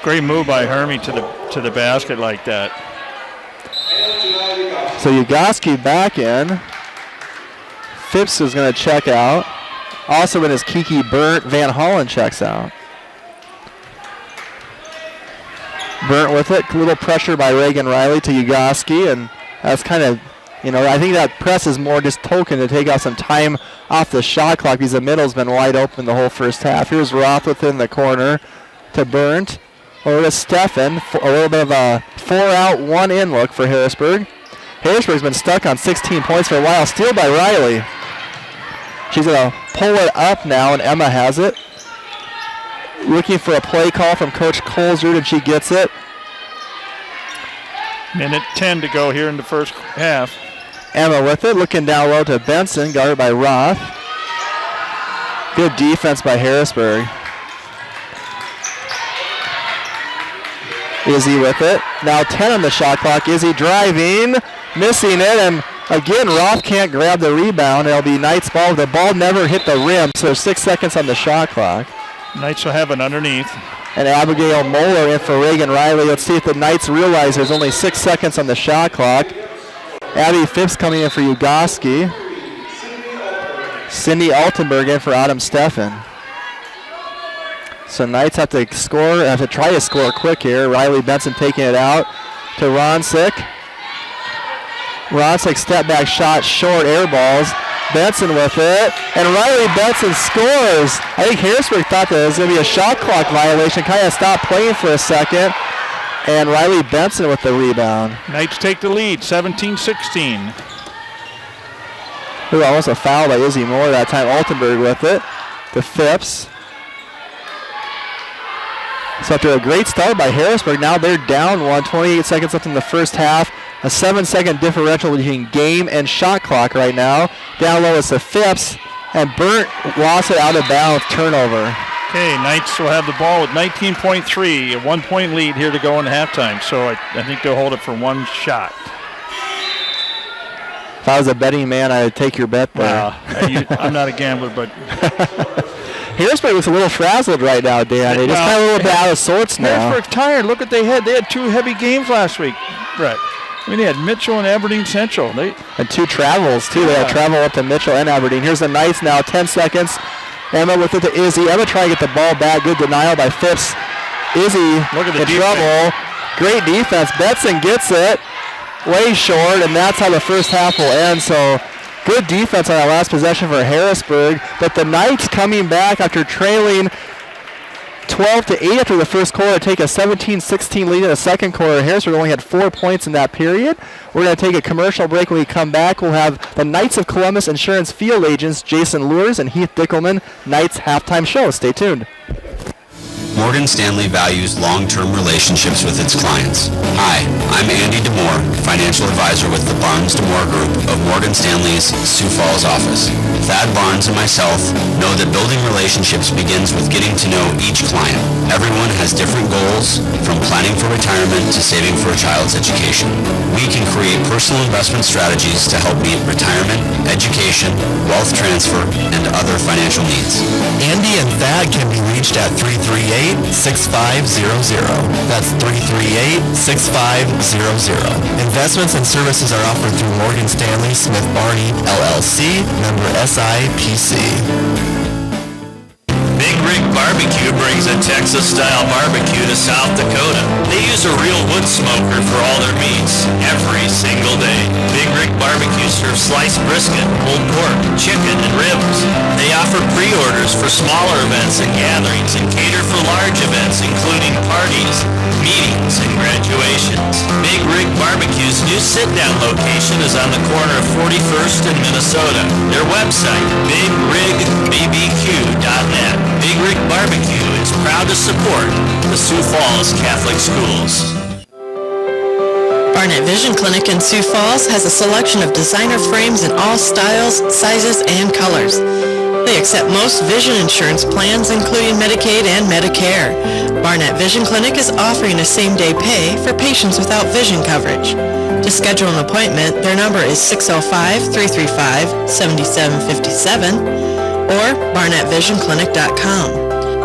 Great move by Hermie to the basket like that. So Ugoski back in. Phipps is going to check out. Also in his Kiki Burnt, Van Hollen checks out. Burnt with it. A little pressure by Reagan Riley to Ugoski, and that's kind of, I think that press is more just token to take out some time off the shot clock because the middle's been wide open the whole first half. Here's Roth within the corner to Burnt. Over to Steffen. A little bit of a 4-out, 1-in look for Harrisburg. Harrisburg's been stuck on 16 points for a while. Steal by Riley. She's going to pull it up now, and Emma has it. Looking for a play call from Coach Colesrud, and she gets it. Minute 10 to go here in the first half. Emma with it, looking down low to Benson, guarded by Roth. Good defense by Harrisburg. Izzy with it. Now 10 on the shot clock. Izzy driving, missing it, and again, Roth can't grab the rebound. It'll be Knights ball. The ball never hit the rim, so there's 6 seconds on the shot clock. Knights will have it underneath. And Abigail Moeller in for Reagan Riley. Let's see if the Knights realize there's only 6 seconds on the shot clock. Abby Phipps coming in for Ugoski. Cindy Altenberg in for Autumn Steffen. So Knights have to try to score quick here. Riley Benson taking it out to Ronsick. Ronsick step back shot, short air balls. Benson with it, and Riley Benson scores. I think Harrisburg thought that it was going to be a shot clock violation, kind of stopped playing for a second. And Riley Benson with the rebound. Knights take the lead, 17-16. Ooh, almost a foul by Izzy Moore that time. Altenberg with it. To Phipps. So after a great start by Harrisburg, now they're down 28 seconds left in the first half. A 7-second differential between game and shot clock right now. Down low is to Phipps, and Burnt lost it out of bounds, turnover. Okay, Knights will have the ball with 19.3, a 1-point lead here to go in halftime. So I think they'll hold it for one shot. If I was a betting man, I'd take your bet there. Wow. I'm not a gambler, but Harrisburg looks a little frazzled right now, Dan. They just kind of a little bit out of sorts now. Harrisburg's tired. Look what they had. They had 2 heavy games last week, Brett. I mean, they had Mitchell and Aberdeen Central. And 2 travels, too. They had travel up to Mitchell and Aberdeen. Here's the Knights now, 10 seconds. Emma with it to Izzy. Emma trying to get the ball back. Good denial by Phipps. Izzy in trouble. Great defense. Betson gets it. Way short, and that's how the first half will end. So good defense on that last possession for Harrisburg. But the Knights coming back after trailing 12-8 after the first quarter, take a 17-16 lead in the second quarter. Harrisburg only had 4 points in that period. We're going to take a commercial break. When we come back, we'll have the Knights of Columbus Insurance Field Agents, Jason Lures and Heath Dickelman, Knights halftime show. Stay tuned. Morgan Stanley values long-term relationships with its clients. Hi, I'm Andy DeMore, financial advisor with the Barnes DeMore Group of Morgan Stanley's Sioux Falls office. Thad Barnes and myself know that building relationships begins with getting to know each client. Everyone has different goals, from planning for retirement to saving for a child's education. We can create personal investment strategies to help meet retirement, education, wealth transfer, and other financial needs. Andy and Thad can be reached at 338-6500. That's 338-6500. Investments and services are offered through Morgan Stanley Smith Barney, LLC, member SIPC. Big Rig Barbecue brings a Texas-style barbecue to South Dakota. They use a real wood smoker for all their meats every single day. Big Rig Barbecue serves sliced brisket, pulled pork, chicken, and ribs. They offer pre-orders for smaller events and gatherings and cater for large events including parties, meetings, and graduations. Big Rig Barbecue's new sit-down location is on the corner of 41st and Minnesota. Their website, bigrigbbbq.net. Big Rig Barbecue is proud to support the Sioux Falls Catholic Schools. Barnett Vision Clinic in Sioux Falls has a selection of designer frames in all styles, sizes, and colors. They accept most vision insurance plans, including Medicaid and Medicare. Barnett Vision Clinic is offering a same-day pay for patients without vision coverage. To schedule an appointment, their number is 605-335-7757 or barnettvisionclinic.com.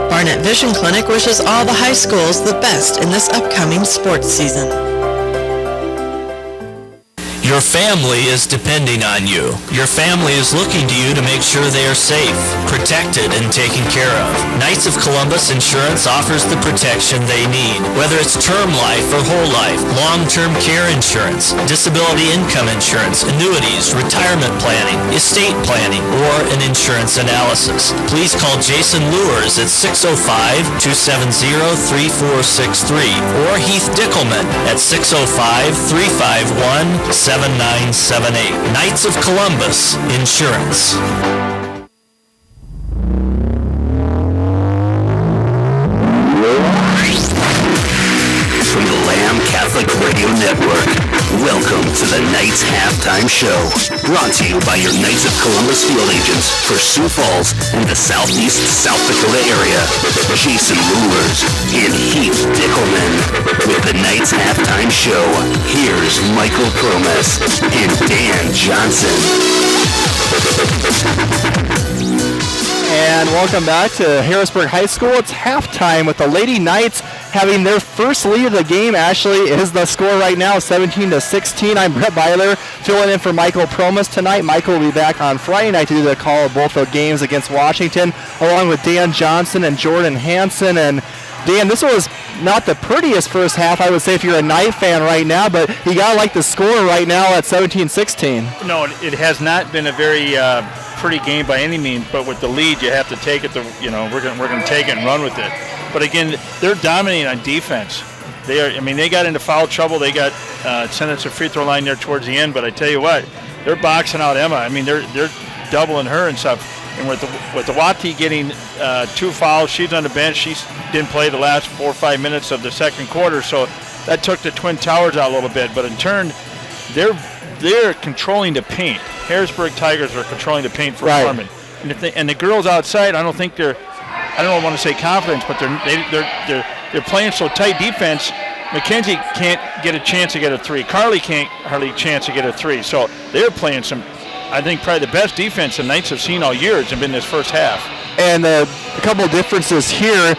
Barnett Vision Clinic wishes all the high schools the best in this upcoming sports season. Your family is depending on you. Your family is looking to you to make sure they are safe, protected, and taken care of. Knights of Columbus Insurance offers the protection they need, whether it's term life or whole life, long-term care insurance, disability income insurance, annuities, retirement planning, estate planning, or an insurance analysis. Please call Jason Lures at 605-270-3463 or Heath Dickelman at 605-351-7978. Knights of Columbus Insurance. From the Lamb Catholic Radio Network, welcome to the Knights Halftime Show. Brought to you by your Knights of Columbus Field Agents for Sioux Falls and the southeast South Dakota area. Jason Lures and Heath Dickelman. With the Knights Halftime Show, here's Michael Promes and Dan Johnson. And welcome back to Harrisburg High School. It's halftime with the Lady Knights having their first lead of the game. Actually, is the score right now, 17-16. I'm Brett Byler, filling in for Michael Promes tonight. Michael will be back on Friday night to do the call of both the games against Washington, along with Dan Johnson and Jordan Hansen. And Dan, this was not the prettiest first half, I would say, if you're a Knight fan right now, but you got to like the score right now at 17-16. No, it has not been a very pretty game by any means, but with the lead, you have to take it. We're going to take it and run with it. But again, they're dominating on defense. They got into foul trouble. They got sent us a free throw line there towards the end. But I tell you what, they're boxing out Emma. I mean, they're doubling her and stuff. And with the Wati getting 2 fouls, she's on the bench. She didn't play the last 4 or 5 minutes of the second quarter, so that took the Twin Towers out a little bit. But in turn, they're controlling the paint. Harrisburg Tigers are controlling the paint for Norman. And the girls outside, I don't think they're, I don't want to say confidence, but they're playing so tight defense. Mackenzie can't get a chance to get a 3. Carly can't hardly chance to get a 3. So they're playing some, I think, probably the best defense the Knights have seen all year has been this first half. And a couple of differences here.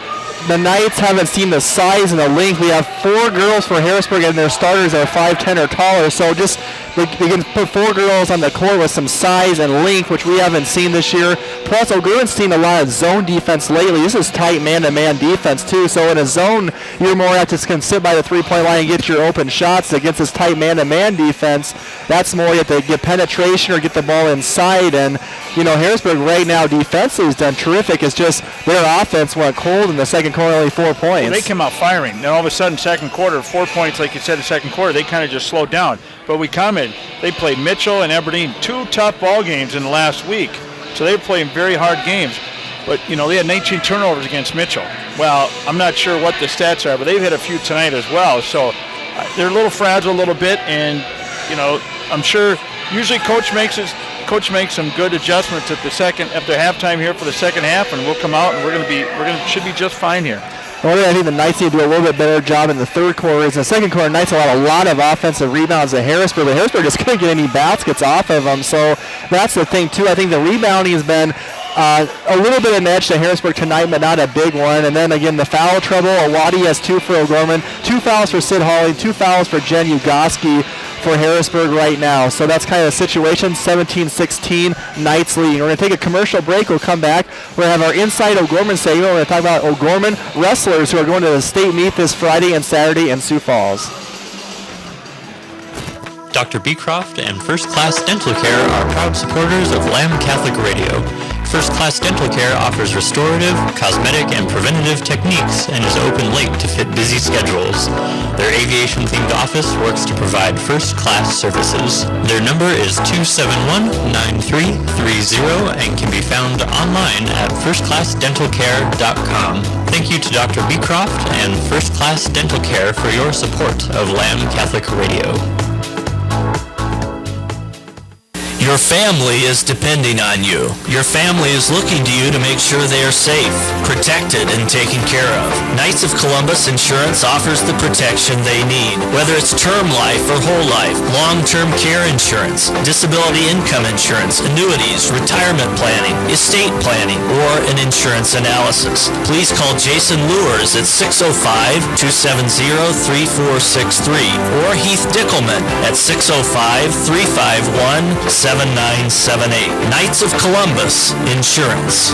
The Knights haven't seen the size and the length. We have 4 girls for Harrisburg, and their starters are 5'10" or taller. So just they can put 4 girls on the court with some size and length, which we haven't seen this year. Plus, O'Gorman's seen a lot of zone defense lately. This is tight man-to-man defense, too. So in a zone, you're more apt to sit by the three-point line and get your open shots. Against this tight man-to-man defense, that's more you have to get penetration or get the ball inside. And, Harrisburg right now defensively has done terrific. It's just their offense went cold in the second quarter, only 4 points. Well, they came out firing. Then all of a sudden, second quarter, 4 points, like you said, the second quarter, they kind of just slowed down. But we commented, they played Mitchell and Aberdeen, 2 tough ball games in the last week. So they were playing very hard games. But, they had 19 turnovers against Mitchell. Well, I'm not sure what the stats are, but they've had a few tonight as well. So they're a little fragile a little bit. And, I'm sure usually Coach makes some good adjustments at after halftime here for the second half, and we'll come out and should be just fine here. Well, I think the Knights need to do a little bit better job in the third quarter. In the second quarter, Knights allowed a lot of offensive rebounds at Harrisburg, but Harrisburg just couldn't get any baskets off of them. So that's the thing, too. I think the rebounding has been a little bit of an edge to Harrisburg tonight, but not a big one. And then, again, the foul trouble. Awadi has 2 for O'Gorman, 2 fouls for Sid Hawley, 2 fouls for Jen Ugoski for Harrisburg right now. So that's kind of the situation. 17-16, Knights leading. We're going to take a commercial break. We'll come back. We're going to have our Inside O'Gorman segment. We're going to talk about O'Gorman wrestlers who are going to the state meet this Friday and Saturday in Sioux Falls. Dr. Beecroft and First Class Dental Care are proud supporters of Lamb Catholic Radio. First Class Dental Care offers restorative, cosmetic, and preventative techniques and is open late to fit busy schedules. Their aviation-themed office works to provide first-class services. Their number is 271-9330 and can be found online at firstclassdentalcare.com. Thank you to Dr. Beecroft and First Class Dental Care for your support of Lamb Catholic Radio. Your family is depending on you. Your family is looking to you to make sure they are safe, protected, and taken care of. Knights of Columbus Insurance offers the protection they need. Whether it's term life or whole life, long-term care insurance, disability income insurance, annuities, retirement planning, estate planning, or an insurance analysis. Please call Jason Lewers at 605-270-3463 or Heath Dickelman at 605-351-7978. Knights of Columbus Insurance.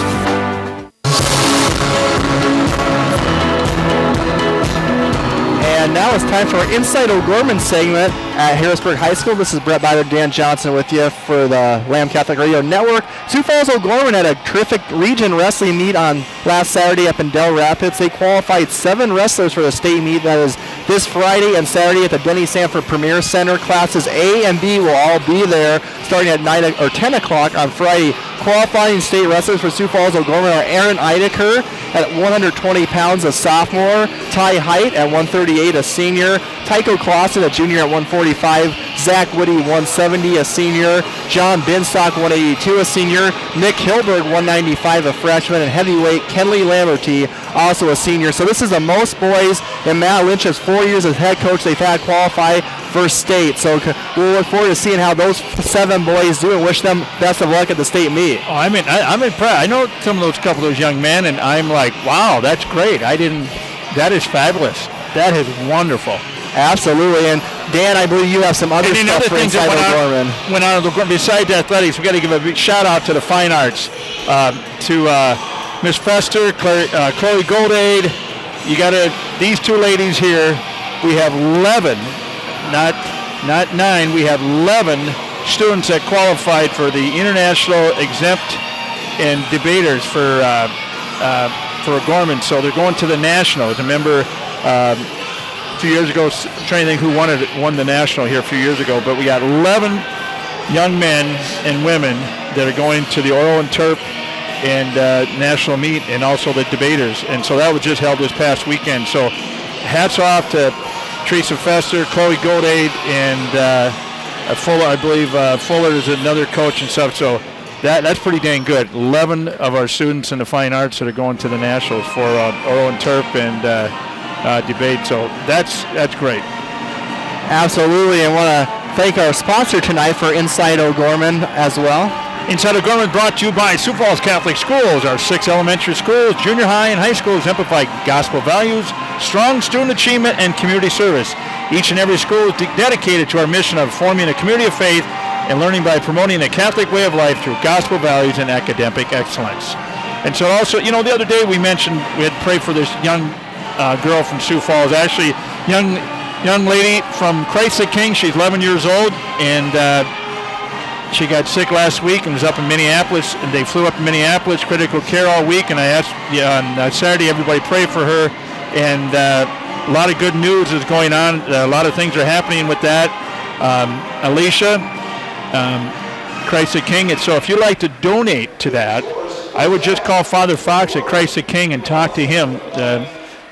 And now it's time for our Inside O'Gorman segment at Harrisburg High School. This is Brett Byler, Dan Johnson with you for the Lamb Catholic Radio Network. Sioux Falls O'Gorman had a terrific region wrestling meet on last Saturday up in Del Rapids. They qualified 7 wrestlers for the state meet that is this Friday and Saturday at the Denny Sanford Premier Center. Classes A and B will all be there starting at 9 or 10 o'clock on Friday. Qualifying state wrestlers for Sioux Falls O'Gorman are Aaron Eideker at 120 pounds, a sophomore. Ty Height at 138, a senior. Tycho Clausen, a junior, at 145. Zach Woody, 170, a senior. John Binstock, 182, a senior. Nick Hilberg, 195, a freshman. And heavyweight Kenley Lamberty, also a senior. So this is the most boys in Matt Lynch's 4 years as head coach they've had qualify for state. So we'll look forward to seeing how those 7 boys do and wish them best of luck at the state meet. Oh, I'm impressed. I know couple of those young men, and I'm like, wow, that's great. That is fabulous. That is wonderful. Absolutely. And Dan, I believe you have some other stuff for Inside O'Gorman. Went on besides athletics, we got to give a big shout out to the fine arts, to Miss Fester, Chloe Goldade. You got these 2 ladies here. We have 11, not 9. We have 11 students that qualified for the international exempt and debaters for O'Gorman. So they're going to the nationals. Remember, few years ago. Trying to think who won the national here a few years ago, but we got 11 young men and women that are going to the Oil and Turf and national meet, and also the debaters. And so that was just held this past weekend. So hats off to Teresa Fester, Chloe Godade, and Fuller. I believe Fuller is another coach and stuff. So that's pretty dang good. 11 of our students in the fine arts that are going to the nationals for Oil and Turf and debate. So that's great. Absolutely. I want to thank our sponsor tonight for Inside O'Gorman as well. Inside O'Gorman brought to you by Sioux Falls Catholic Schools. Our 6 elementary schools, junior high, and high schools exemplify gospel values, strong student achievement, and community service. Each and every school is dedicated to our mission of forming a community of faith and learning by promoting the Catholic way of life through gospel values and academic excellence. And so also, the other day we mentioned we had prayed for this young girl from Sioux Falls, actually young lady from Christ the King. She's 11 years old, and she got sick last week and was up in Minneapolis, and they flew up to Minneapolis, critical care all week, and I asked on Saturday everybody pray for her, and a lot of good news is going on. A lot of things are happening with that. Alicia, Christ the King, and so if you'd like to donate to that, I would just call Father Fox at Christ the King and talk to him.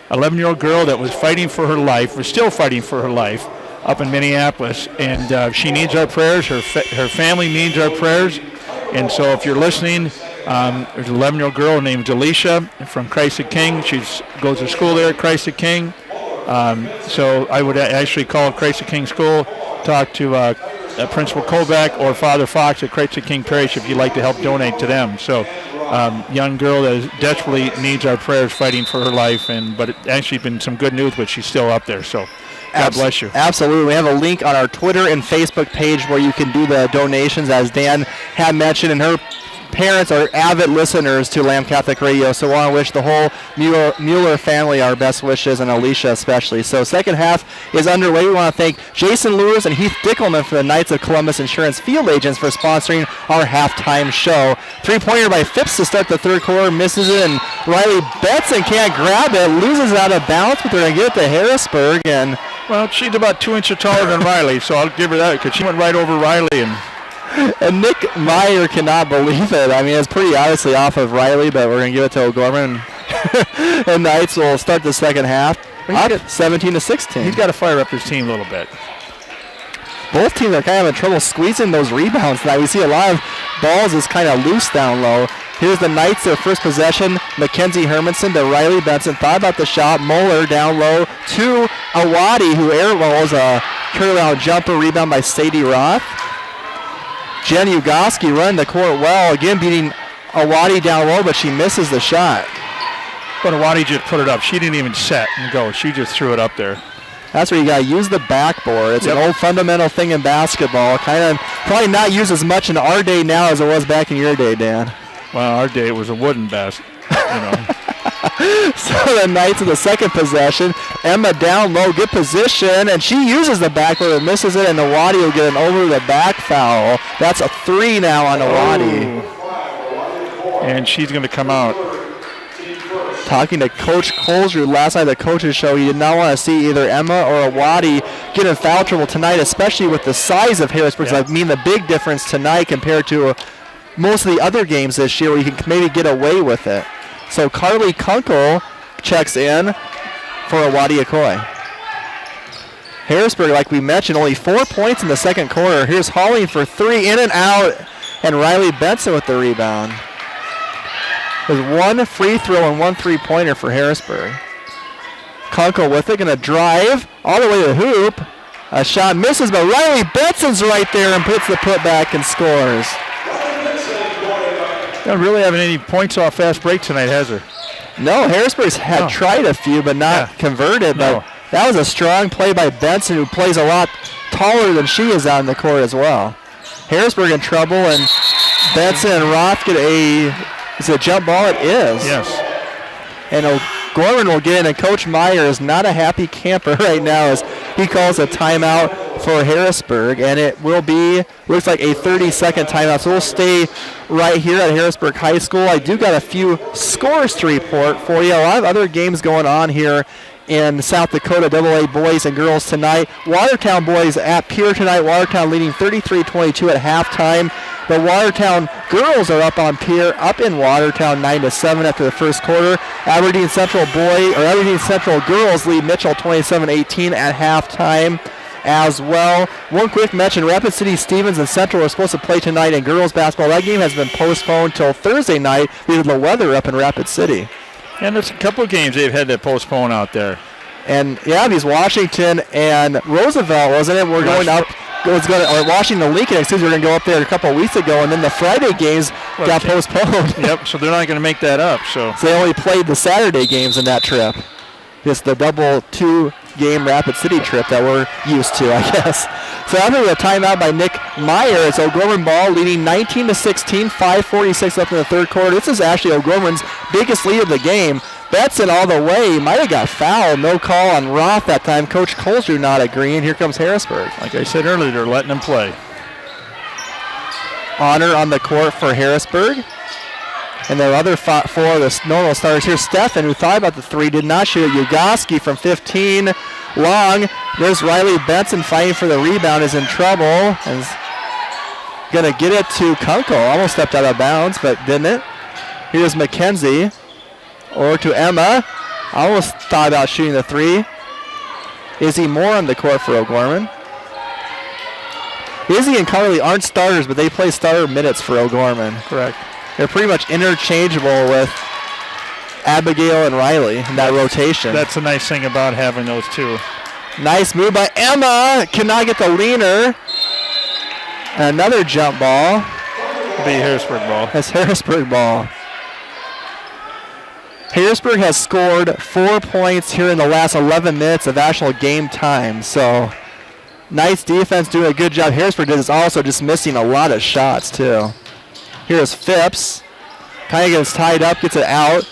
11-year-old girl that was fighting for her life, was still fighting for her life, up in Minneapolis, and she needs our prayers. Her family needs our prayers, and so if you're listening, there's an 11-year-old girl named Alicia from Christ the King. She goes to school there at Christ the King, so I would actually call Christ the King School, talk to Principal Kovac or Father Fox at Christ the King Parish if you'd like to help donate to them. So young girl that desperately needs our prayers, fighting for her life, but it actually been some good news, but she's still up there, so God bless you. Absolutely. We have a link on our Twitter and Facebook page where you can do the donations, as Dan had mentioned, and her parents are avid listeners to Lamb Catholic Radio, so I want to wish the whole Mueller family our best wishes, and Alicia especially. So second half is underway. We want to thank Jason Lewis and Heath Dickelman for the Knights of Columbus Insurance Field Agents for sponsoring our halftime show. Three-pointer by Phipps to start the third quarter, misses it, and Riley Betson can't grab it, loses it out of bounds, but they're going to get it to Harrisburg. And well, she's about 2 inches taller than Riley, so I'll give her that, because she went right over Riley. And Nick Meyer cannot believe it. I mean, it's pretty obviously off of Riley, but we're going to give it to O'Gorman. And Knights will start the second half up 17-16. He's got to fire up his team a little bit. Both teams are kind of having trouble squeezing those rebounds now. We see a lot of balls is kind of loose down low. Here's the Knights, their first possession. Mackenzie Hermanson to Riley Benson. Thought about the shot. Moeller down low to Awadi, who airballs a turnaround jumper. Rebound by Sadie Roth. Jen Ugoski running the court well. Again, beating Awadi down low, but she misses the shot. But Awadi just put it up. She didn't even set and go. She just threw it up there. That's where you got to use the backboard. It's an old fundamental thing in basketball. Kind of probably not used as much in our day now as it was back in your day, Dan. Well, our day it was a wooden basket, So the Knights in the second possession. Emma down low, good position, and she uses the backboard and misses it, and Awadi will get an over-the-back foul. That's a 3 now on Awadi. And she's going to come out. Talking to Coach Colesrud last night at the coaches show, he did not want to see either Emma or Awadi get in foul trouble tonight, especially with the size of Harrisburg. Yeah. I mean, the big difference tonight compared to most of the other games this year where you can maybe get away with it. So Carly Kunkel checks in for Awadi Okoye. Harrisburg, like we mentioned, only 4 points in the second quarter. Here's Halling for 3, in and out, and Riley Benson with the rebound. There's one free throw and one three-pointer for Harrisburg. Kunkel with it, going to drive all the way to the hoop. A shot misses, but Riley Benson's right there and puts the putback and scores. Not really having any points off fast break tonight, has her? No, Harrisburg's had tried a few, but not converted. But that was a strong play by Benson, who plays a lot taller than she is on the court as well. Harrisburg in trouble, and Benson and Roth get is it a jump ball? It is. Yes. And O'Gorman will get in, and Coach Meyer is not a happy camper right now as he calls a timeout for Harrisburg, and it will be, looks like a 30-second timeout. So we'll stay right here at Harrisburg High School. I do got a few scores to report for you. A lot of other games going on here in South Dakota AA boys and girls tonight. Watertown boys at Pierre tonight. Watertown leading 33-22 at halftime. The Watertown girls are up on Pierre, up in Watertown 9-7 after the first quarter. Aberdeen Central girls lead Mitchell 27-18 at halftime as well. One quick mention, Rapid City Stevens and Central are supposed to play tonight in girls basketball. That game has been postponed till Thursday night due to the weather up in Rapid City. And there's a couple of games they've had to postpone out there. And yeah, these Washington and Roosevelt, wasn't it? We're going up. Or Washington Lincoln, we're going to go up there a couple of weeks ago, and then the Friday games got postponed. Yep, so they're not going to make that up. So they only played the Saturday games in that trip. Just the double 2-game Rapid City trip that we're used to, I guess. So after the timeout by Nick Meyer, it's O'Gorman ball leading 19-16, 5:46 left in the third quarter. This is actually O'Gorman's biggest lead of the game. Betson all the way. Might have got fouled. No call on Roth that time. Coach Colesrew not agreeing. Here comes Harrisburg. Like I said earlier, they're letting them play. Honor on the court for Harrisburg. And the other four of the normal starters here. Stefan, who thought about the three, did not shoot it. Yugoski from 15 long. There's Riley Benson fighting for the rebound, is in trouble. And is going to get it to Kunkel. Almost stepped out of bounds, but didn't it? Here's McKenzie. Or to Emma. Almost thought about shooting the three. Izzy Moore on the court for O'Gorman. Izzy and Carly aren't starters, but they play starter minutes for O'Gorman. Correct. They're pretty much interchangeable with Abigail and Riley in that rotation. That's a nice thing about having those two. Nice move by Emma. Cannot get the leaner. Another jump ball. It'll be Harrisburg ball. That's Harrisburg ball. Harrisburg has scored 4 points here in the last 11 minutes of actual game time. So nice defense, doing a good job. Harrisburg is also just missing a lot of shots too. Here's Phipps. Kind of gets tied up, gets it out.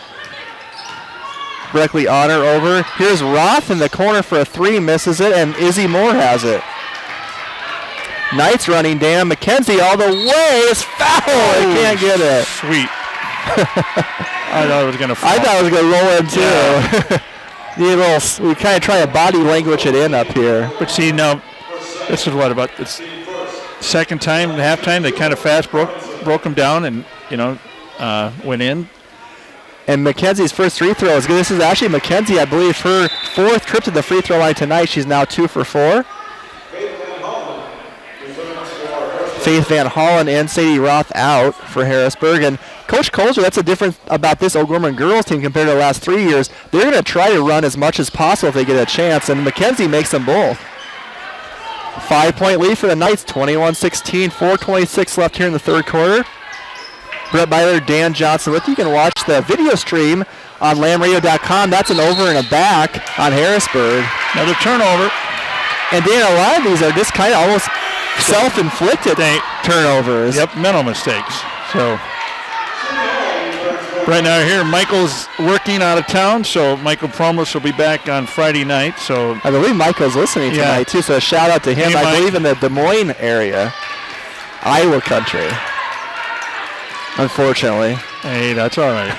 Directly Honor over. Here's Roth in the corner for a three, misses it, and Izzy Moore has it. Knights running down. McKenzie all the way. It's foul. He can't get it. Sweet. I thought it was going to fall. I thought it was going to roll in too. Yeah. We kind of try to body language it in up here. But see, now, this is what, about it's second time, halftime, they kind of fast broke them down and, went in. And Mackenzie's first free throw is good. This is actually Mackenzie, I believe, her fourth trip to the free throw line tonight. She's now 2 for 4. Faith Van Hollen and Sadie Roth out for Harrisburg. And Coach Colesrew, that's the difference about this O'Gorman girls team compared to the last 3 years. They're going to try to run as much as possible if they get a chance, and Mackenzie makes them both. 5-point lead for the Knights, 21-16, 4:26 left here in the third quarter. Brett Byler, Dan Johnson with you. You can watch the video stream on lamradio.com. That's an over and a back on Harrisburg. Another turnover. And Dan, a lot of these are just kind of almost self-inflicted turnovers. Yep, mental mistakes. So right now here, Michael's working out of town, so Michael Promus will be back on Friday night. So I believe Michael's listening tonight too, so a shout out to him. I believe in the Des Moines area, Iowa country. Unfortunately. Hey, that's all right.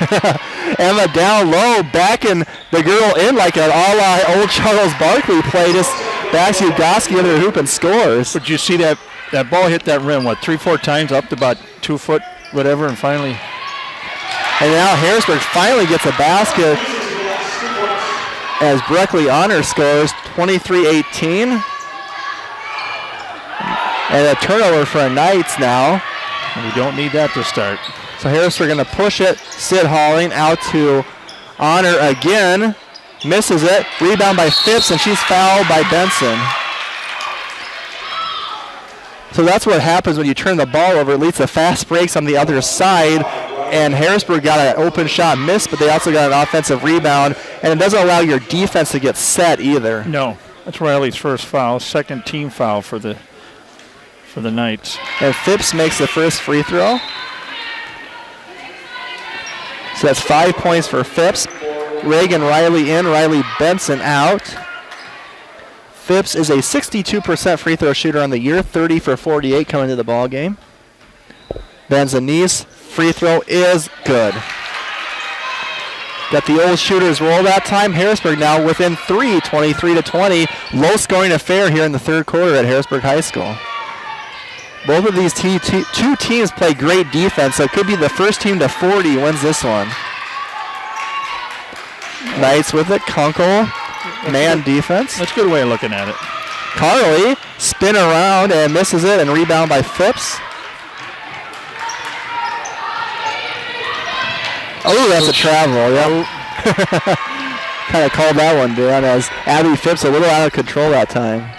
Emma down low, backing the girl in like an a la old Charles Barkley play, just backs Yugoski under the hoop and scores. But you see that ball hit that rim, 3-4 times up to about 2 foot, whatever, and finally. And now Harrisburg finally gets a basket as Breckley Honor scores 23-18. And a turnover for the Knights now. We don't need that to start. So Harrisburg going to push it. Sid Halling out to Honor again. Misses it. Rebound by Phipps, and she's fouled by Benson. So that's what happens when you turn the ball over. It leads to fast breaks on the other side. And Harrisburg got an open shot miss, but they also got an offensive rebound. And it doesn't allow your defense to get set either. No. That's Riley's first foul. Second team foul for the Knights. And Phipps makes the first free throw. So that's 5 points for Phipps. Reagan Riley in, Riley Benson out. Phipps is a 62% free throw shooter on the year, 30 for 48 coming to the ball game. Benzanese free throw is good. Got the old shooters roll that time. Harrisburg now within 3, 23-20. Low-scoring affair here in the third quarter at Harrisburg High School. Both of these two teams play great defense, so it could be the first team to 40 wins this one. Knights with it. Kunkel, man defense. That's a good way of looking at it. Carly, spin around and misses it, and rebound by Phipps. Oh, that's a travel, yeah. Kind of called that one, Dan, as Abby Phipps a little out of control that time.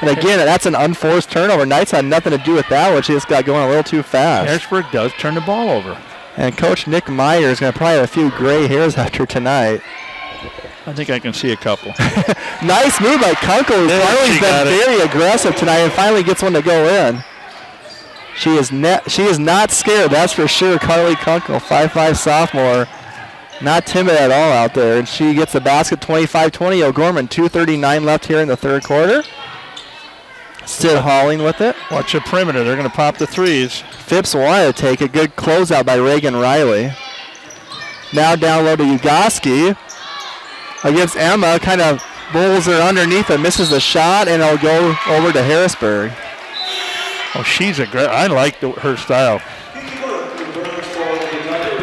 And again, that's an unforced turnover. Knights had nothing to do with that one. She just got going a little too fast. Harrisburg does turn the ball over. And Coach Nick Meyer is going to probably have a few gray hairs after tonight. I think I can see a couple. Nice move by Kunkel. Carly's been very aggressive tonight and finally gets one to go in. She is not scared, that's for sure. Carly Kunkel, 5'5" sophomore. Not timid at all out there. And she gets the basket, 25-20. O'Gorman, 2:39 left here in the third quarter. Sid Halling with it. Watch the perimeter. They're going to pop the threes. Phipps wanted to take a good closeout by Reagan Riley. Now down low to Ugoski. Against Emma, kind of bowls her underneath and misses the shot, and it'll go over to Harrisburg. Oh, she's a great. I like her style.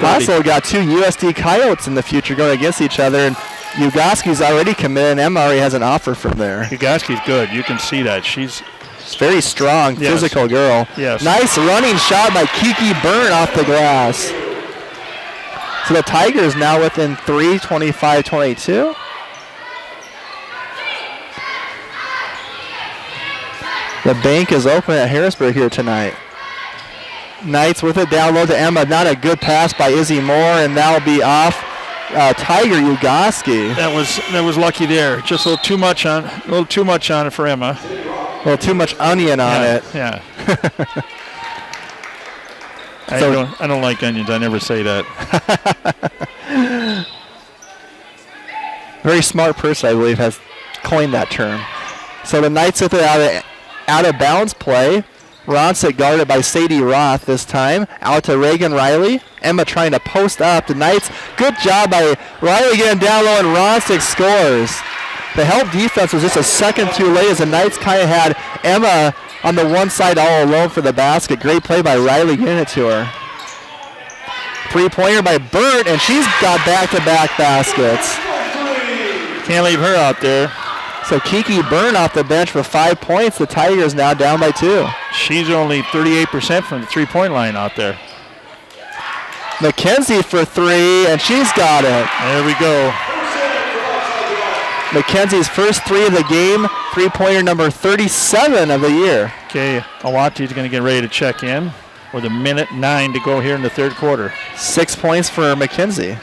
Also got two USD Coyotes in the future going against each other, and Ugoski's already committed, and Emma already has an offer from there. Ugoski's good. You can see that. She's very strong, physical girl. Yes. Nice running shot by Kiki Byrne off the glass. So the Tigers now within 3, 25-22. The bank is open at Harrisburg here tonight. Knights with it down low to Emma. Not a good pass by Izzy Moore, and that'll be off Tiger Ugoski. That was lucky there. Just a little too much on it for Emma. A little too much onion on it. Yeah. I don't like onions. I never say that. Very smart person, I believe, has coined that term. So the Knights with it out of bounds play. Ronsick guarded by Sadie Roth this time. Out to Reagan Riley. Emma trying to post up. The Knights, good job by Riley getting down low, and Ronsick scores. The help defense was just a second too late as the Knights kind of had Emma on the one side all alone for the basket. Great play by Riley getting it to her. Three-pointer by Burt, and she's got back-to-back baskets. Can't leave her out there. So Kiki Byrne off the bench for 5 points. The Tigers now down by 2. She's only 38% from the three-point line out there. McKenzie for 3, and she's got it. There we go. McKenzie's first 3 of the game, three-pointer number 37 of the year. Okay, Awati's going to get ready to check in with a minute 9 to go here in the third quarter. 6 points for McKenzie.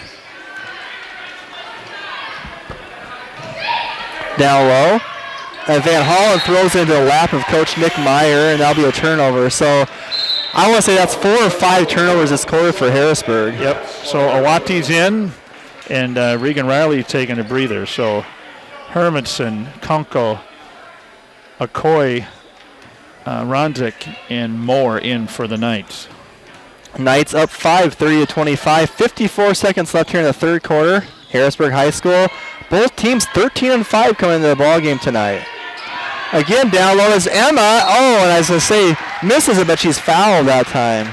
Down low. And Van Hollen throws into the lap of Coach Nick Meyer, and that'll be a turnover. So I want to say that's 4 or 5 turnovers this quarter for Harrisburg. Yep. So Awati's in, and Regan Riley taking a breather. So Hermanson, Kunkel, Okoye, Ronzik, and Moore in for the Knights. Knights up 5, 30-25. 54 seconds left here in the third quarter. Harrisburg High School. Both teams 13-5 coming into the ball game tonight. Again, down low is Emma. Oh, and I was going to say, misses it, but she's fouled that time.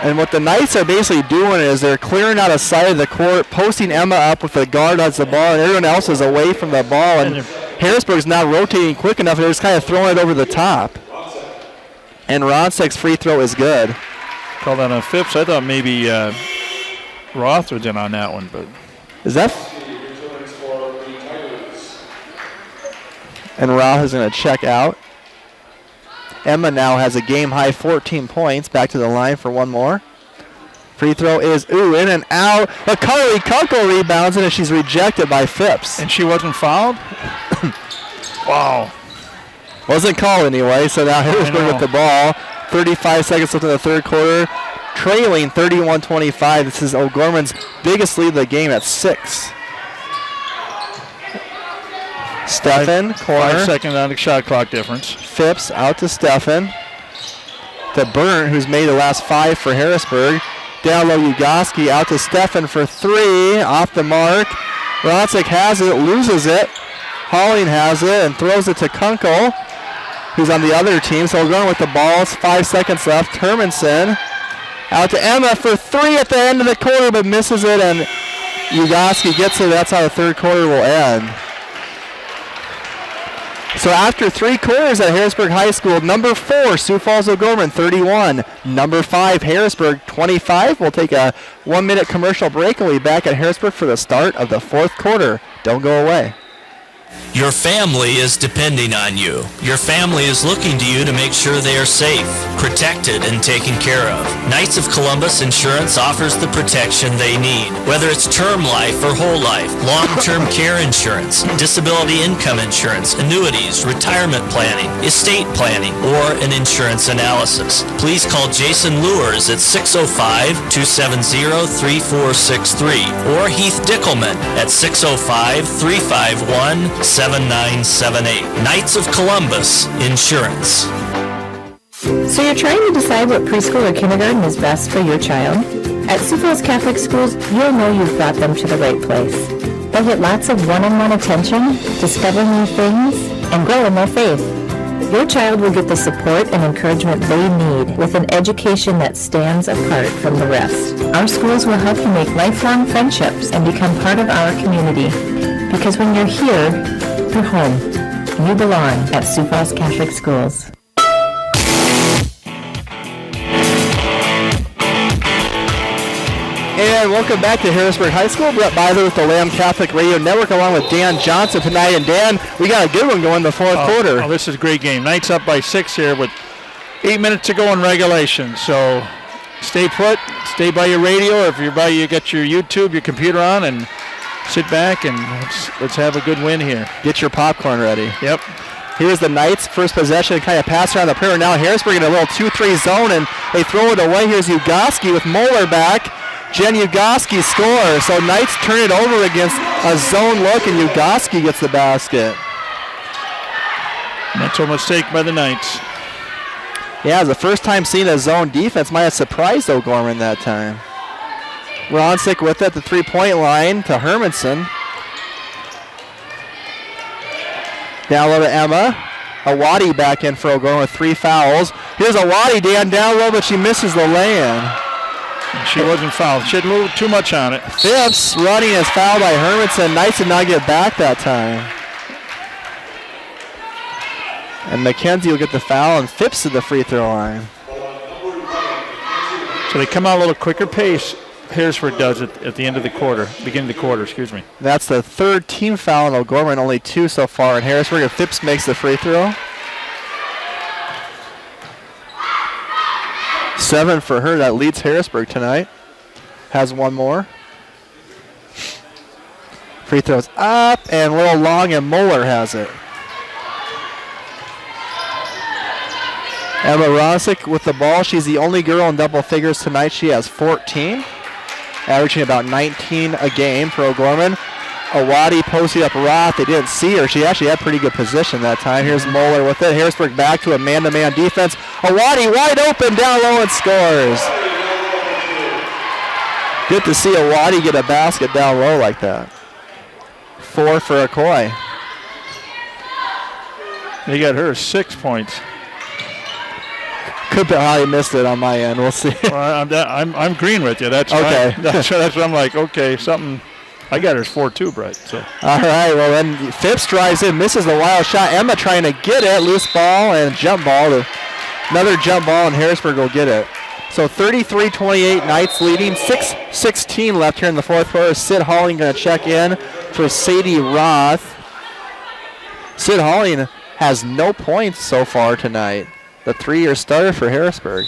And what the Knights are basically doing is they're clearing out a side of the court, posting Emma up with the guard as the ball, and everyone else is away from the ball. And Harrisburg's not rotating quick enough. They're just kind of throwing it over the top. And Ronsick's free throw is good. Call that on Phipps. I thought maybe Roth was in on that one, but is that? And Roth is going to check out. Emma now has a game-high 14 points. Back to the line for one more. Free throw is, in and out. But Carly Kunkel rebounds it, and she's rejected by Phipps. And she wasn't fouled? Wow. Wasn't called anyway, so now Harrisburg with the ball. 35 seconds left in the third quarter. Trailing 31-25. This is O'Gorman's biggest lead of the game at 6. Steffen, corner. 5 seconds on the shot clock difference. Phipps out to Steffen. To Byrne, who's made the last 5 for Harrisburg. Down low, Ugoski out to Stefan for three. Off the mark. Rosick has it, loses it. Halling has it and throws it to Kunkel, who's on the other team. So we're going with the balls. 5 seconds left. Hermanson out to Emma for three at the end of the quarter, but misses it, and Ugoski gets it. That's how the third quarter will end. So after 3 quarters at Harrisburg High School, number 4, Sioux Falls O'Gorman 31. Number 5, Harrisburg 25. We'll take a 1-minute commercial break and we'll be back at Harrisburg for the start of the fourth quarter. Don't go away. Your family is depending on you. Your family is looking to you to make sure they are safe, protected, and taken care of. Knights of Columbus Insurance offers the protection they need, whether it's term life or whole life, long-term care insurance, disability income insurance, annuities, retirement planning, estate planning, or an insurance analysis. Please call Jason Lures at 605-270-3463 or Heath Dickelman at 605-351-7978. Knights of Columbus Insurance. So you're trying to decide what preschool or kindergarten is best for your child? At Sioux Falls Catholic Schools, you'll know you've brought them to the right place. They'll get lots of one-on-one attention, discover new things, and grow in their faith. Your child will get the support and encouragement they need with an education that stands apart from the rest. Our schools will help you make lifelong friendships and become part of our community. Because when you're here, you're home. You belong at Sioux Falls Catholic Schools. And welcome back to Harrisburg High School. Brett Byler with the Lamb Catholic Radio Network along with Dan Johnson tonight. And Dan, we got a good one going in the fourth quarter. Oh, this is a great game. Knights up by 6 here with 8 minutes to go in regulation. So stay put, stay by your radio. If you're by, you got your YouTube, your computer on, and sit back and let's have a good win here. Get your popcorn ready. Yep. Here's the Knights' first possession, kind of pass around the perimeter. Now Harrisburg in a little 2-3 zone, and they throw it away. Here's Ugoski with Moeller back. Jen Ugoski scores. So Knights turn it over against a zone look, and Ugoski gets the basket. Mental mistake by the Knights. Yeah, it was the first time seeing a zone defense. Might have surprised O'Gorman that time. Ronsick with it, the three-point line to Hermanson. Down low to Emma. Awadi back in for O'Gorman with 3 fouls. Here's Awadi down low, but she misses the lay-in. She wasn't fouled. She had moved too much on it. Phipps running is fouled by Hermanson. Knights did not get back that time. And McKenzie will get the foul, and Phipps to the free throw line. So they come out a little quicker pace. Harrisburg does it at the end of the quarter, beginning of the quarter, excuse me. That's the third team foul on O'Gorman, only 2 so far in Harrisburg. If Phipps makes the free throw. 7 for her. That leads Harrisburg tonight. Has 1 more. Free throws up and a little long, and Moeller has it. Emma Rosick with the ball. She's the only girl in double figures tonight. She has 14, averaging about 19 a game for O'Gorman. Awadi posted up Roth. They didn't see her. She actually had pretty good position that time. Here's Moeller with it. Harrisburg back to a man-to-man defense. Awadi wide open, down low, and scores. Good to see Awadi get a basket down low like that. 4 for Okoye. They got her 6 points. Could be how he missed it on my end. We'll see. Well, I'm green with you. That's okay. That's what I'm like. Okay, something. I got her 4-2, Brett. So. All right. Well, then Phipps drives in, misses the wild shot. Emma trying to get it, loose ball and jump ball. Another jump ball, and Harrisburg will get it. So 33-28, Knights leading. 6:16 left here in the fourth quarter. Sid Halling going to check in for Sadie Roth. Sid Halling has no points so far tonight. The 3-year starter for Harrisburg.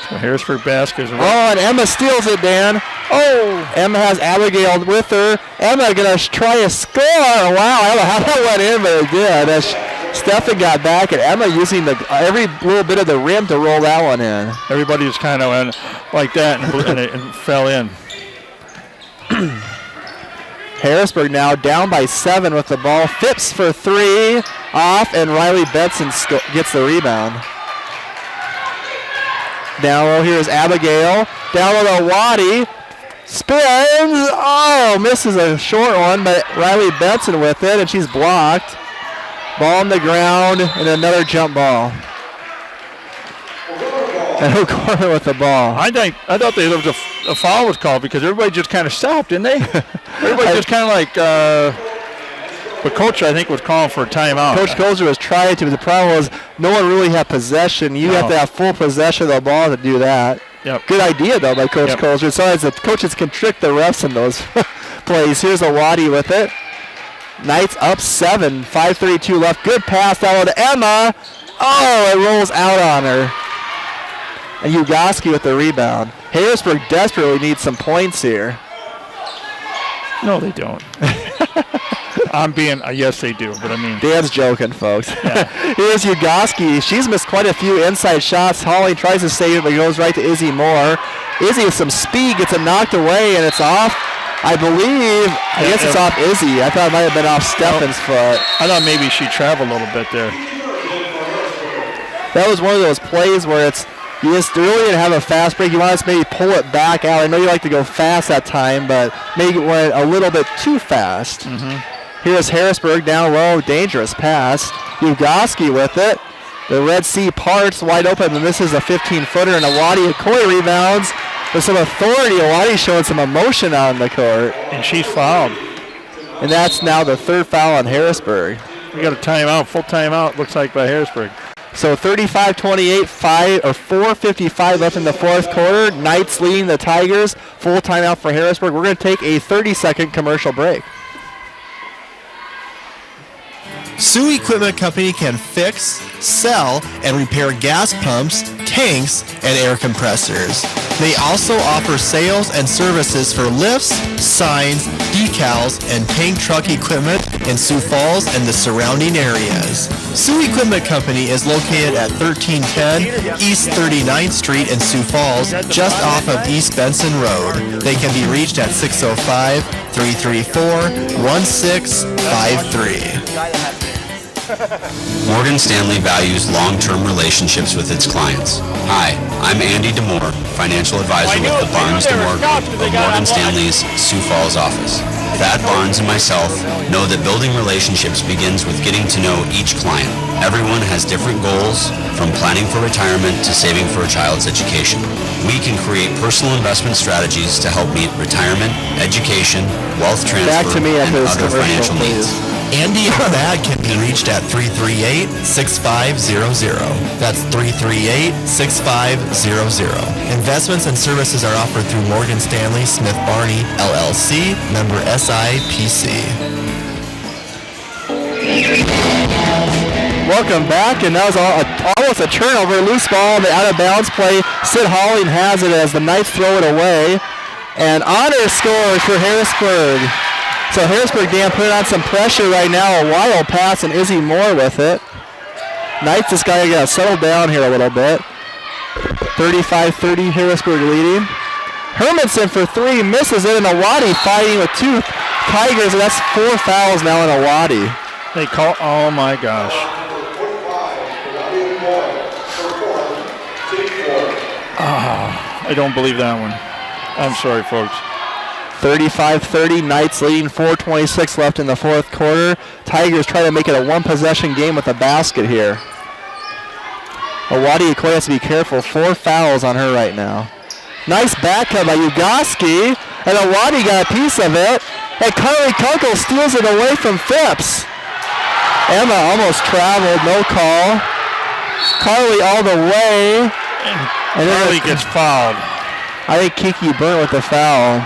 So Harrisburg basket. Oh, and Emma steals it, Dan. Oh, Emma has Abigail with her. Emma going to try a score. Wow, I don't know how that went in, but it did. As Stefan got back, and Emma using every little bit of the rim to roll that one in. Everybody just kind of went like that and fell in. Harrisburg now down by 7 with the ball. Phipps for 3. Off, and Riley Benson gets the rebound. Down low, here's Abigail. Down low to Waddy. Spins. Oh, misses a short one, but Riley Benson with it, and she's blocked. Ball on the ground, and another jump ball. And O'Gorman with the ball. I thought there was a foul was called because everybody just kind of stopped, didn't they? Everybody just kind of like, but Coach, I think, was calling for a timeout. Coach Kozer was trying to, but the problem was no one really had possession. You have to have full possession of the ball to do that. Yep. Good idea, though, by Coach Kozer. Besides, the coaches can trick the refs in those plays. Here's a Waddy with it. Knights up 7, 5:32 left. Good pass down to Emma. Oh, it rolls out on her. And Ugoski with the rebound. Harrisburg desperately needs some points here. No, they don't. I'm being, yes, they do, but I mean. Dan's joking, folks. Yeah. Here's Ugoski. She's missed quite a few inside shots. Holly tries to save it, but goes right to Izzy Moore. Izzy with some speed gets it knocked away, and it's off. I guess it's off Izzy. I thought it might have been off Stefan's foot. I thought maybe she traveled a little bit there. That was one of those plays where you just really didn't have a fast break. You want to maybe pull it back out. I know you like to go fast that time, but maybe it went a little bit too fast. Mm-hmm. Here's Harrisburg down low. Dangerous pass. Ugoski with it. The Red Sea parts wide open, and this is a 15-footer, and Awadi Okoye rebounds with some authority. Awadi showing some emotion on the court. And she's fouled. And that's now the third foul on Harrisburg. We got a timeout, full timeout, looks like, by Harrisburg. So 35-28, 4:55 left in the fourth quarter. Knights leading the Tigers. Full timeout for Harrisburg. We're going to take a 30-second commercial break. Sioux Equipment Company can fix, sell, and repair gas pumps, tanks, and air compressors. They also offer sales and services for lifts, signs, decals, and tank truck equipment in Sioux Falls and the surrounding areas. Sioux Equipment Company is located at 1310 East 39th Street in Sioux Falls, just off of East Benson Road. They can be reached at 605-334-1653. Morgan Stanley values long-term relationships with its clients. Hi, I'm Andy DeMore, financial advisor with the Barnes DeMore Group of Morgan Stanley's Sioux Falls office. Thad Barnes and myself know that building relationships begins with getting to know each client. Everyone has different goals, from planning for retirement to saving for a child's education. We can create personal investment strategies to help meet retirement, education, wealth transfer, and other financial needs. Andy and Thad can be reached at 338-6500. That's 338-6500. Investments and services are offered through Morgan Stanley Smith Barney, LLC, member SIPC. Welcome back, and that was almost a turnover. Loose ball on the out-of-bounds play. Sid Holling has it as the Knights throw it away. And honor scores for Harrisburg. So Harrisburg, Dan, put on some pressure right now. A wild pass, and Izzy Moore with it. Knights just got to settle down here a little bit. 35-30, Harrisburg leading. Hermanson for three, misses it, and Awadi fighting with two Tigers, and that's 4 fouls now in Awadi. They call, oh my gosh. I don't believe that one. I'm sorry, folks. 35-30, Knights leading, 4:26 left in the fourth quarter. Tigers try to make it a one-possession game with a basket here. Awadi Okoye has to be careful. 4 fouls on her right now. Nice back cut by Ugoski, and Awadi got a piece of it. And Carly Kunkel steals it away from Phipps. Emma almost traveled, no call. Carly all the way. And Carly gets fouled. I think Kiki Burnt with the foul.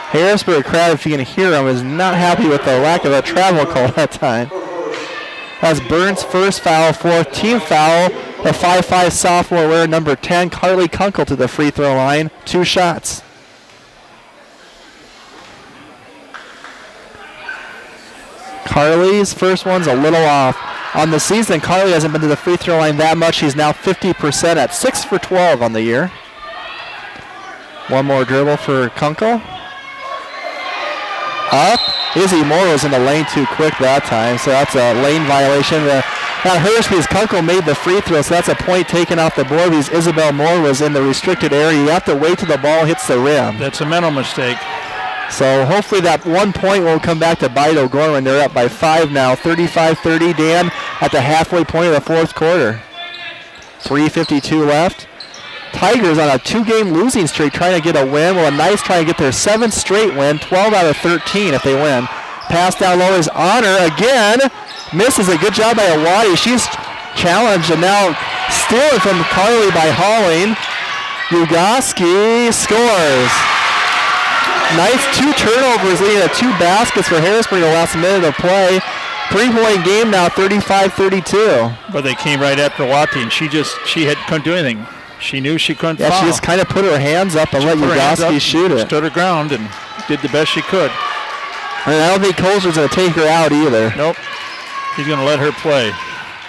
Harrisburg crowd, if you can hear them, is not happy with the lack of a travel call that time. That's Burns' first foul, 4th team foul. The 5'5 sophomore wearing number 10, Carly Kunkel, to the free throw line. 2 shots. Carly's first one's a little off. On the season, Carly hasn't been to the free throw line that much. She's now 50% at 6 for 12 on the year. One more dribble for Kunkel. Up. Izzy Moore was in the lane too quick that time, so that's a lane violation. The Now Harrisburg's Kunkel made the free throw, so that's a point taken off the board because Isabel Moore was in the restricted area. You have to wait till the ball hits the rim. That's a mental mistake. So hopefully that 1 point will come back to bite O'Gorman. They're up by 5 now, 35-30. Dan at the halfway point of the fourth quarter. 3:52 left. Tigers on a 2-game losing streak trying to get a win. Well, a nice try to get their 7th straight win, 12 out of 13 if they win. Pass down low is Honor again. Misses a good job by Awadi. She's challenged and now stealing from Carly by Halling. Ugoski scores. Nice 2 turnovers leading to 2 baskets for Harrisburg in the last minute of play. 3-point game now, 35-32. But they came right after Wati, and she couldn't do anything. She knew she couldn't foul. She just kind of put her hands up and let Ugoski shoot it. Stood her ground and did the best she could. And I don't think Colzer's going to take her out either. Nope. He's going to let her play.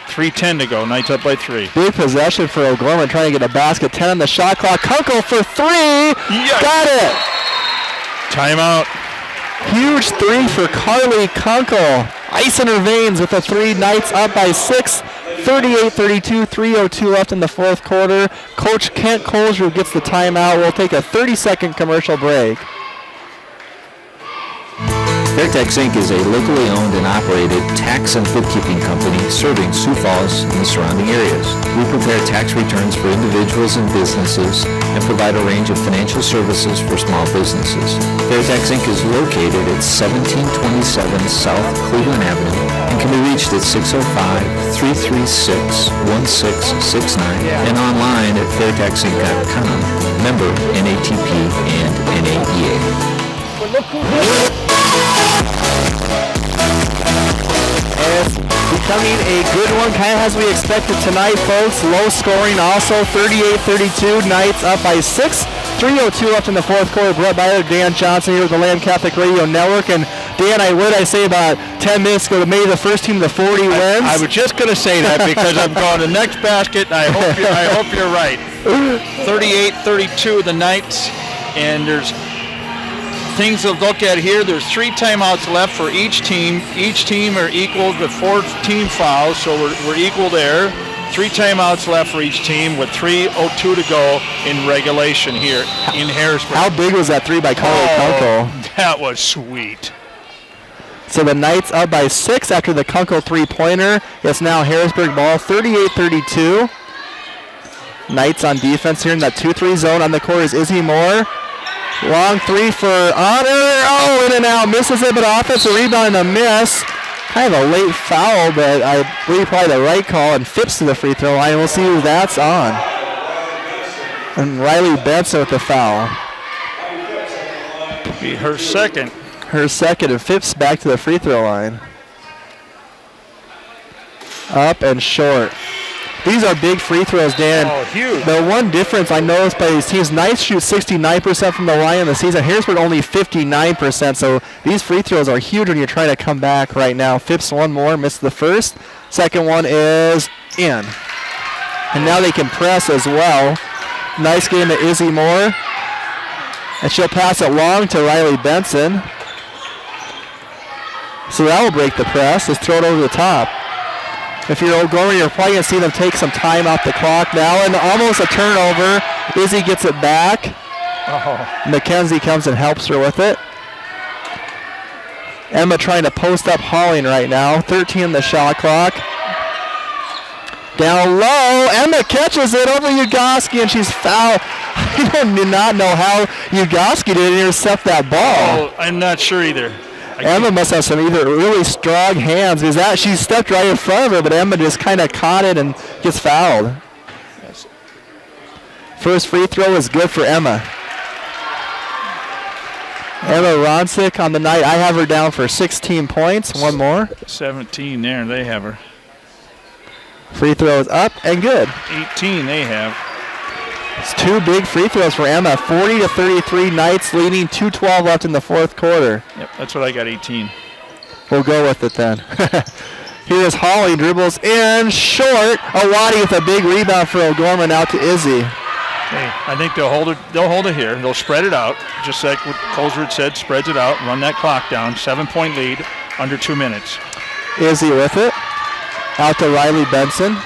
3:10 to go. Knights up by 3. Big possession for O'Gorman trying to get a basket. 10 on the shot clock. Kunkel for 3. Yes. Got it. Timeout. Huge 3 for Carly Kunkel. Ice in her veins with a 3. Knights up by 6. 38-32, 3:02 left in the fourth quarter. Coach Kent Colzer gets the timeout. We'll take a 30-second commercial break. Fairtex Inc. is a locally owned and operated tax and bookkeeping company serving Sioux Falls and the surrounding areas. We prepare tax returns for individuals and businesses and provide a range of financial services for small businesses. Fairtex Inc. is located at 1727 South Cleveland Avenue and can be reached at 605-336-1669 and online at fairtexinc.com. Member NATP and NAEA. It's becoming a good one, kind of as we expected tonight, folks. Low scoring also, 38-32. Knights up by 6. 3:02 left in the fourth quarter. Brett Byler, Dan Johnson here with the Lamb Catholic Radio Network. And Dan, I say about 10 minutes ago, maybe the first team to 40 wins. I was just going to say that because I'm going to the next basket, and I hope you're right. 38-32 the Knights, and there's things to look at here. There's 3 timeouts left for each team. Each team are equal with 4 team fouls, so we're equal there. 3 timeouts left for each team with 3:02 to go in regulation here in Harrisburg. How big was that 3 by Carly Kunkel? That was sweet. So the Knights up by 6 after the Kunkel 3-pointer. It's now Harrisburg ball, 38-32. Knights on defense here in that 2-3 zone. On the court is Izzy Moore. Long 3 for Honor. Oh, in and out. Misses it, but offensive rebound and a miss. Kind of a late foul, but I believe probably the right call, and Phipps to the free throw line. We'll see who that's on. And Riley Benson with the foul. Be her second. Her second, and Phipps back to the free throw line. Up and short. These are big free throws, Dan. Oh, huge. The one difference I noticed by these teams, Knights shoot 69% from the line in the season. Harrisburg only 59%, so these free throws are huge when you're trying to come back right now. Phipps one more, missed the first. Second one is in. And now they can press as well. Nice game to Izzy Moore. And she'll pass it long to Riley Benson. So that will break the press. Let's throw it over the top. If you're O'Gorman, you're probably going to see them take some time off the clock now. And almost a turnover. Izzy gets it back. Mackenzie comes and helps her with it. Emma trying to post up Halling right now. 13 on the shot clock. Down low. Emma catches it over Ugoski, and she's fouled. I do not know how Ugoski didn't intercept that ball. Oh, I'm not sure either. Emma must have some either really strong hands because that she stepped right in front of her, but Emma just kind of caught it and gets fouled. Yes. First free throw is good for Emma. Emma Ronsick on the night. I have her down for 16 points. One more. 17 there. They have her. Free throws up and good. 18 they have. It's 2 big free throws for Emma. 40-33 Knights leading. 2:12 left in the fourth quarter. Yep, that's what I got, 18. We'll go with it then. Here's Holly, dribbles in, short. Awadi with a big rebound for O'Gorman out to Izzy. Hey, I think they'll hold it. They'll hold it here. They'll spread it out, just like what Coleswood said. Spreads it out, run that clock down. 7-point lead, under 2 minutes. Izzy with it. Out to Riley Benson.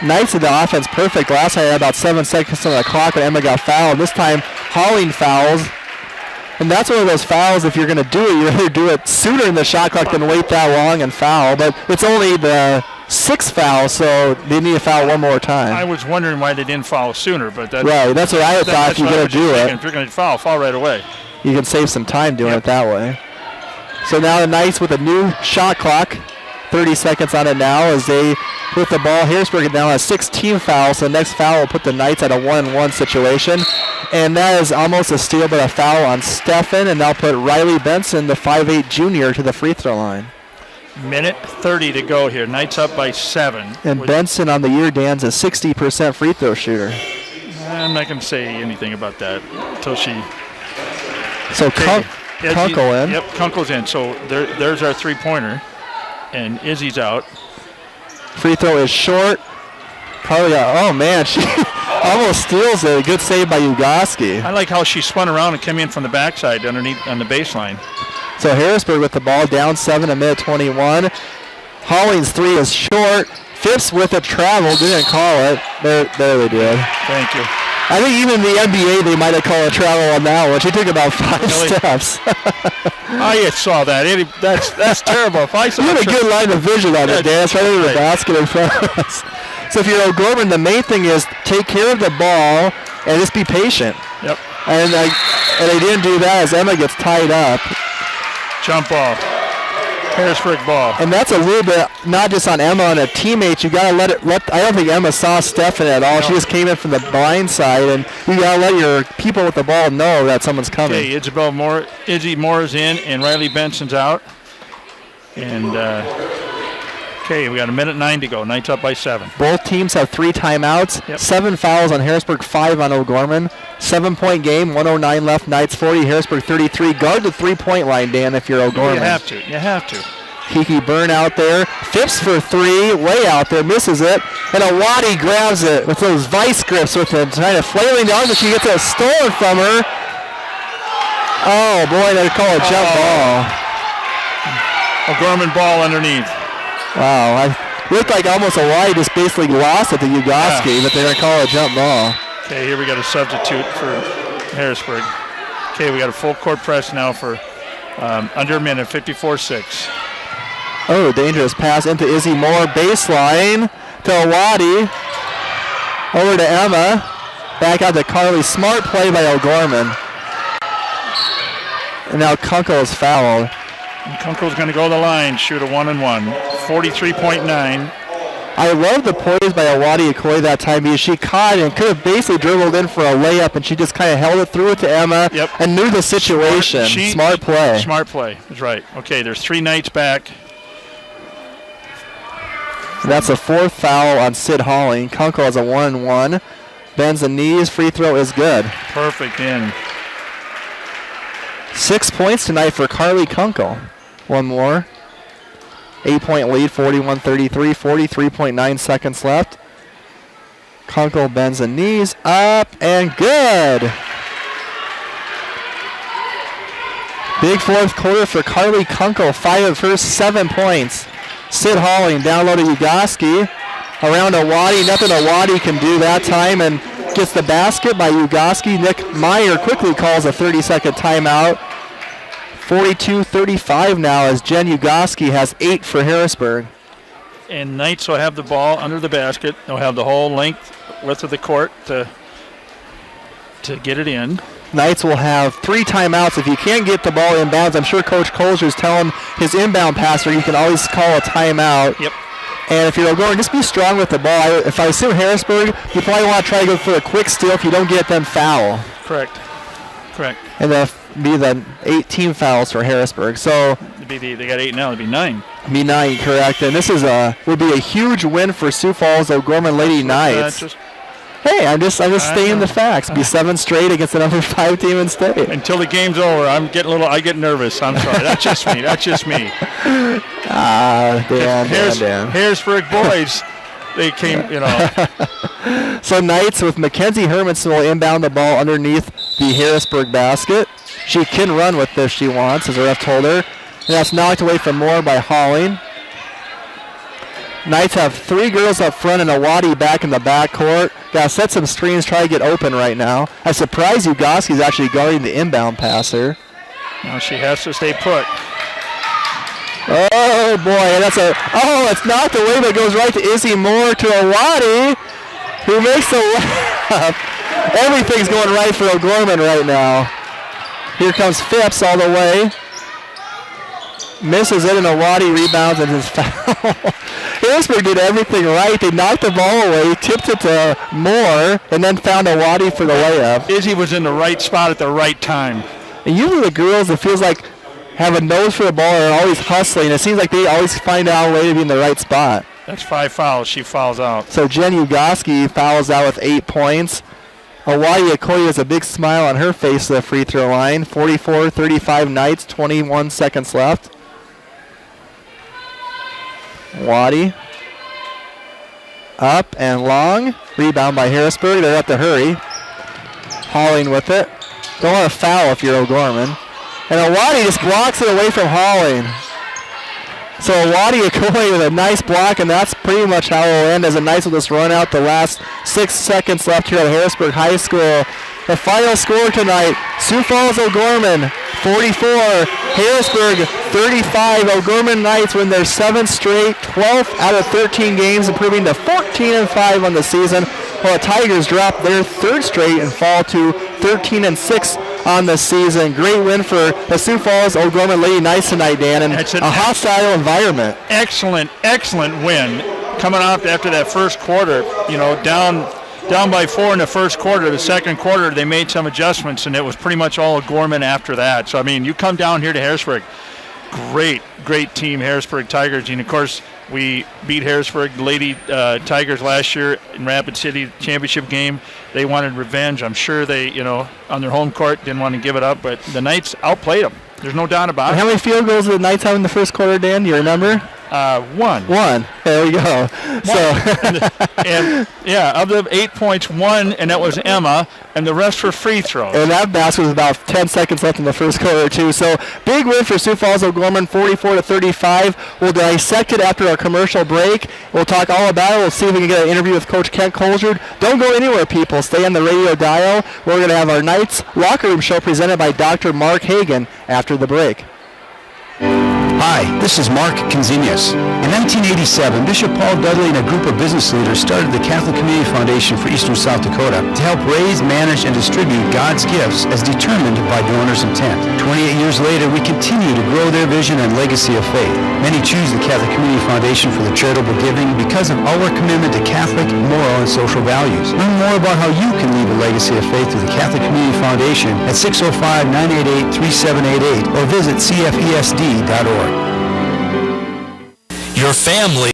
Knights in the offense perfect. Last night, about 7 seconds on the clock when Emma got fouled. This time, Holling fouls. And that's one of those fouls, if you're going to do it, you rather do it sooner in the shot clock than wait that long and foul. But it's only the 6th foul, so they need to foul one more time. I was wondering why they didn't foul sooner, but that's right. That's what I thought. If you're going to do it, if you're going to foul right away. You can save some time doing it that way. So now the Knights with a new shot clock. 30 seconds on it now as they put the ball. Harrisburg now has 16 fouls, so the next foul will put the Knights at a 1-1 situation. And that is almost a steal, but a foul on Steffen, and they'll put Riley Benson, the 5'8 junior, to the free throw line. Minute 30 to go here. Knights up by 7. And Benson on the year, Dan's a 60% free throw shooter. I'm not going to say anything about that until she... So Kunkel in. Yep, Kunkel's in. So there's our three-pointer. And Izzy's out. Free throw is short. Carly, oh man, she almost steals it. Good save by Ugoski. I like how she spun around and came in from the backside underneath on the baseline. So Harrisburg with the ball down 7 a minute 21. Holling's 3 is short. Phipps with a travel, didn't call it. There they did. Thank you. I think even in the NBA they might have called a travel on that one. She took about 5 steps. I saw that. That's terrible. If I saw you had a good line of vision on it, Dan. It's right over the basket in front of us. So if you're O'Gorman, the main thing is take care of the ball and just be patient. Yep. And they didn't do that as Emma gets tied up. Jump ball. Harrisburg ball. And that's a little bit not just on Emma and her teammates. You gotta let. I don't think Emma saw Steffen at all. No. She just came in from the blind side, and you gotta let your people with the ball know that someone's coming. Okay, Izzy Moore is in, and Riley Benson's out. And okay, we got a minute 9 to go. Knights up by 7. Both teams have 3 timeouts. Yep. 7 fouls on Harrisburg, 5 on O'Gorman. 7-point game, 109 left. Knights 40, Harrisburg 33. Guard the 3-point line, Dan, if you're O'Gorman. You have to. Kiki Byrne out there. Phipps for 3, way out there, misses it. And Awadi grabs it with those vice grips with him, trying to flailing down, but she gets it stolen from her. Oh, boy, they call a jump ball. O'Gorman ball underneath. Wow, it looked like almost Awadi just basically lost it to Ugoski, but they're going to call a jump ball. Okay, here we got a substitute for Harrisburg. Okay, we got a full court press now for under a minute, 54-6. Oh, dangerous pass into Izzy Moore. Baseline to Awadi. Over to Emma. Back out to Carly. Smart play by O'Gorman. And now Kunkel is fouled. And Kunkel's going to go to the line, shoot a 1-and-1. 43.9. I love the poise by Awadi Okoye that time because she caught and could have basically dribbled in for a layup, and she just kind of held it through it to Emma and knew the situation. Smart play. Smart play. That's right. Okay, there's 3 Knights back. That's a 4th foul on Sid Holling. Kunkel has a 1-and-1. Bends the knees. Free throw is good. Perfect in. 6 points tonight for Carly Kunkel. One more. 8-point lead, 41-33, 43.9 seconds left. Kunkel bends the knees, up, and good. Big 4th quarter for Carly Kunkel, 5 of her 7 points. Sid Holling down low to Ugoski. Around Awadi, nothing Awadi can do that time, and gets the basket by Ugoski. Nick Meyer quickly calls a 30-second timeout. 42-35 now as Jen Ugoski has 8 for Harrisburg. And Knights will have the ball under the basket. They'll have the whole width of the court to get it in. Knights will have 3 timeouts. If you can't get the ball inbounds, I'm sure Coach Colzer is telling his inbound passer you can always call a timeout. Yep. And if you're going, just be strong with the ball. If I assume Harrisburg, you probably want to try to go for a quick steal. If you don't get it, then foul. Correct. And that'll be the 18 fouls for Harrisburg. So they got 8 now. It'd be 9. Be 9, correct. And this is would be a huge win for Sioux Falls O'Gorman Lady Knights. Hey, I'm just stating the facts. Be 7 straight against the number 5 team in state. Until the game's over, I get nervous. I'm sorry. That's just me. Dan. Harrisburg boys, they came, So Knights with Mackenzie Hermanson will inbound the ball underneath the Harrisburg basket. She can run with this if she wants, as the ref told her. And that's knocked away from Moore by Holling. Knights have 3 girls up front and a Waddy back in the backcourt. Got to set some screens, try to get open right now. I'm surprised Ugoski's actually guarding the inbound passer. Now she has to stay put. Oh, boy, it's knocked away, but it goes right to Izzy Moore to a Waddy, who makes the layup. Everything's going right for O'Gorman right now. Here comes Phipps all the way. Misses it, and a Waddy rebounds and is foul. Harrisburg did everything right. They knocked the ball away, tipped it to Moore, and then found a Waddy for the layup. Izzy was in the right spot at the right time. And usually the girls, it feels like, have a nose for the ball and are always hustling. It seems like they always find out a way to be in the right spot. That's 5 fouls. She fouls out. So Jen Ugoski fouls out with 8 points. Awadi Okoye has a big smile on her face to the free throw line. 44-35 Knights, 21 seconds left. Waddy up and long. Rebound by Harrisburg. They have to hurry. Halling with it. Don't want to foul if you're O'Gorman. And Waddy just blocks it away from Halling. So Waddy Okoye with a nice block, and that's pretty much how it will end, as the Knights will just run out the last 6 seconds left here at Harrisburg High School. The final score tonight, Sioux Falls O'Gorman 44, Harrisburg 35. O'Gorman Knights win their 7th straight, 12th out of 13 games, improving to 14-5 on the season, while the Tigers drop their 3rd straight and fall to 13-6 on the season. Great win for the Sioux Falls O'Gorman Lady Knights tonight, Dan, and a hostile environment. Excellent win coming out after that first quarter. You know, down by 4 in the first quarter. The second quarter, they made some adjustments, and it was pretty much all O'Gorman after that. So, I mean, you come down here to Harrisburg, great team, Harrisburg Tigers. And, of course, we beat Harrisburg Lady Tigers last year in Rapid City championship game. They wanted revenge. I'm sure they, on their home court, didn't want to give it up. But the Knights outplayed them. There's no doubt about it. How many field goals did the Knights have in the first quarter, Dan? Do you remember? 1. There we go. And of the 8 points, 1, and that was Emma, and the rest were free throws. And that basket was about 10 seconds left in the first quarter, too. So big win for Sioux Falls O'Gorman, 44-35. We'll dissect it after our commercial break. We'll talk all about it. We'll see if we can get an interview with Coach Kent Colzard. Don't go anywhere, people. Stay on the radio dial. We're going to have our Knights Locker Room Show presented by Dr. Mark Hagan after the break. Hi, this is Mark Kinzinius. In 1987, Bishop Paul Dudley and a group of business leaders started the Catholic Community Foundation for Eastern South Dakota to help raise, manage, and distribute God's gifts as determined by donors' intent. 28 years later, we continue to grow their vision and legacy of faith. Many choose the Catholic Community Foundation for their charitable giving because of our commitment to Catholic, moral, and social values. Learn more about how you can leave a legacy of faith through the Catholic Community Foundation at 605-988-3788 or visit cfesd.org. Your family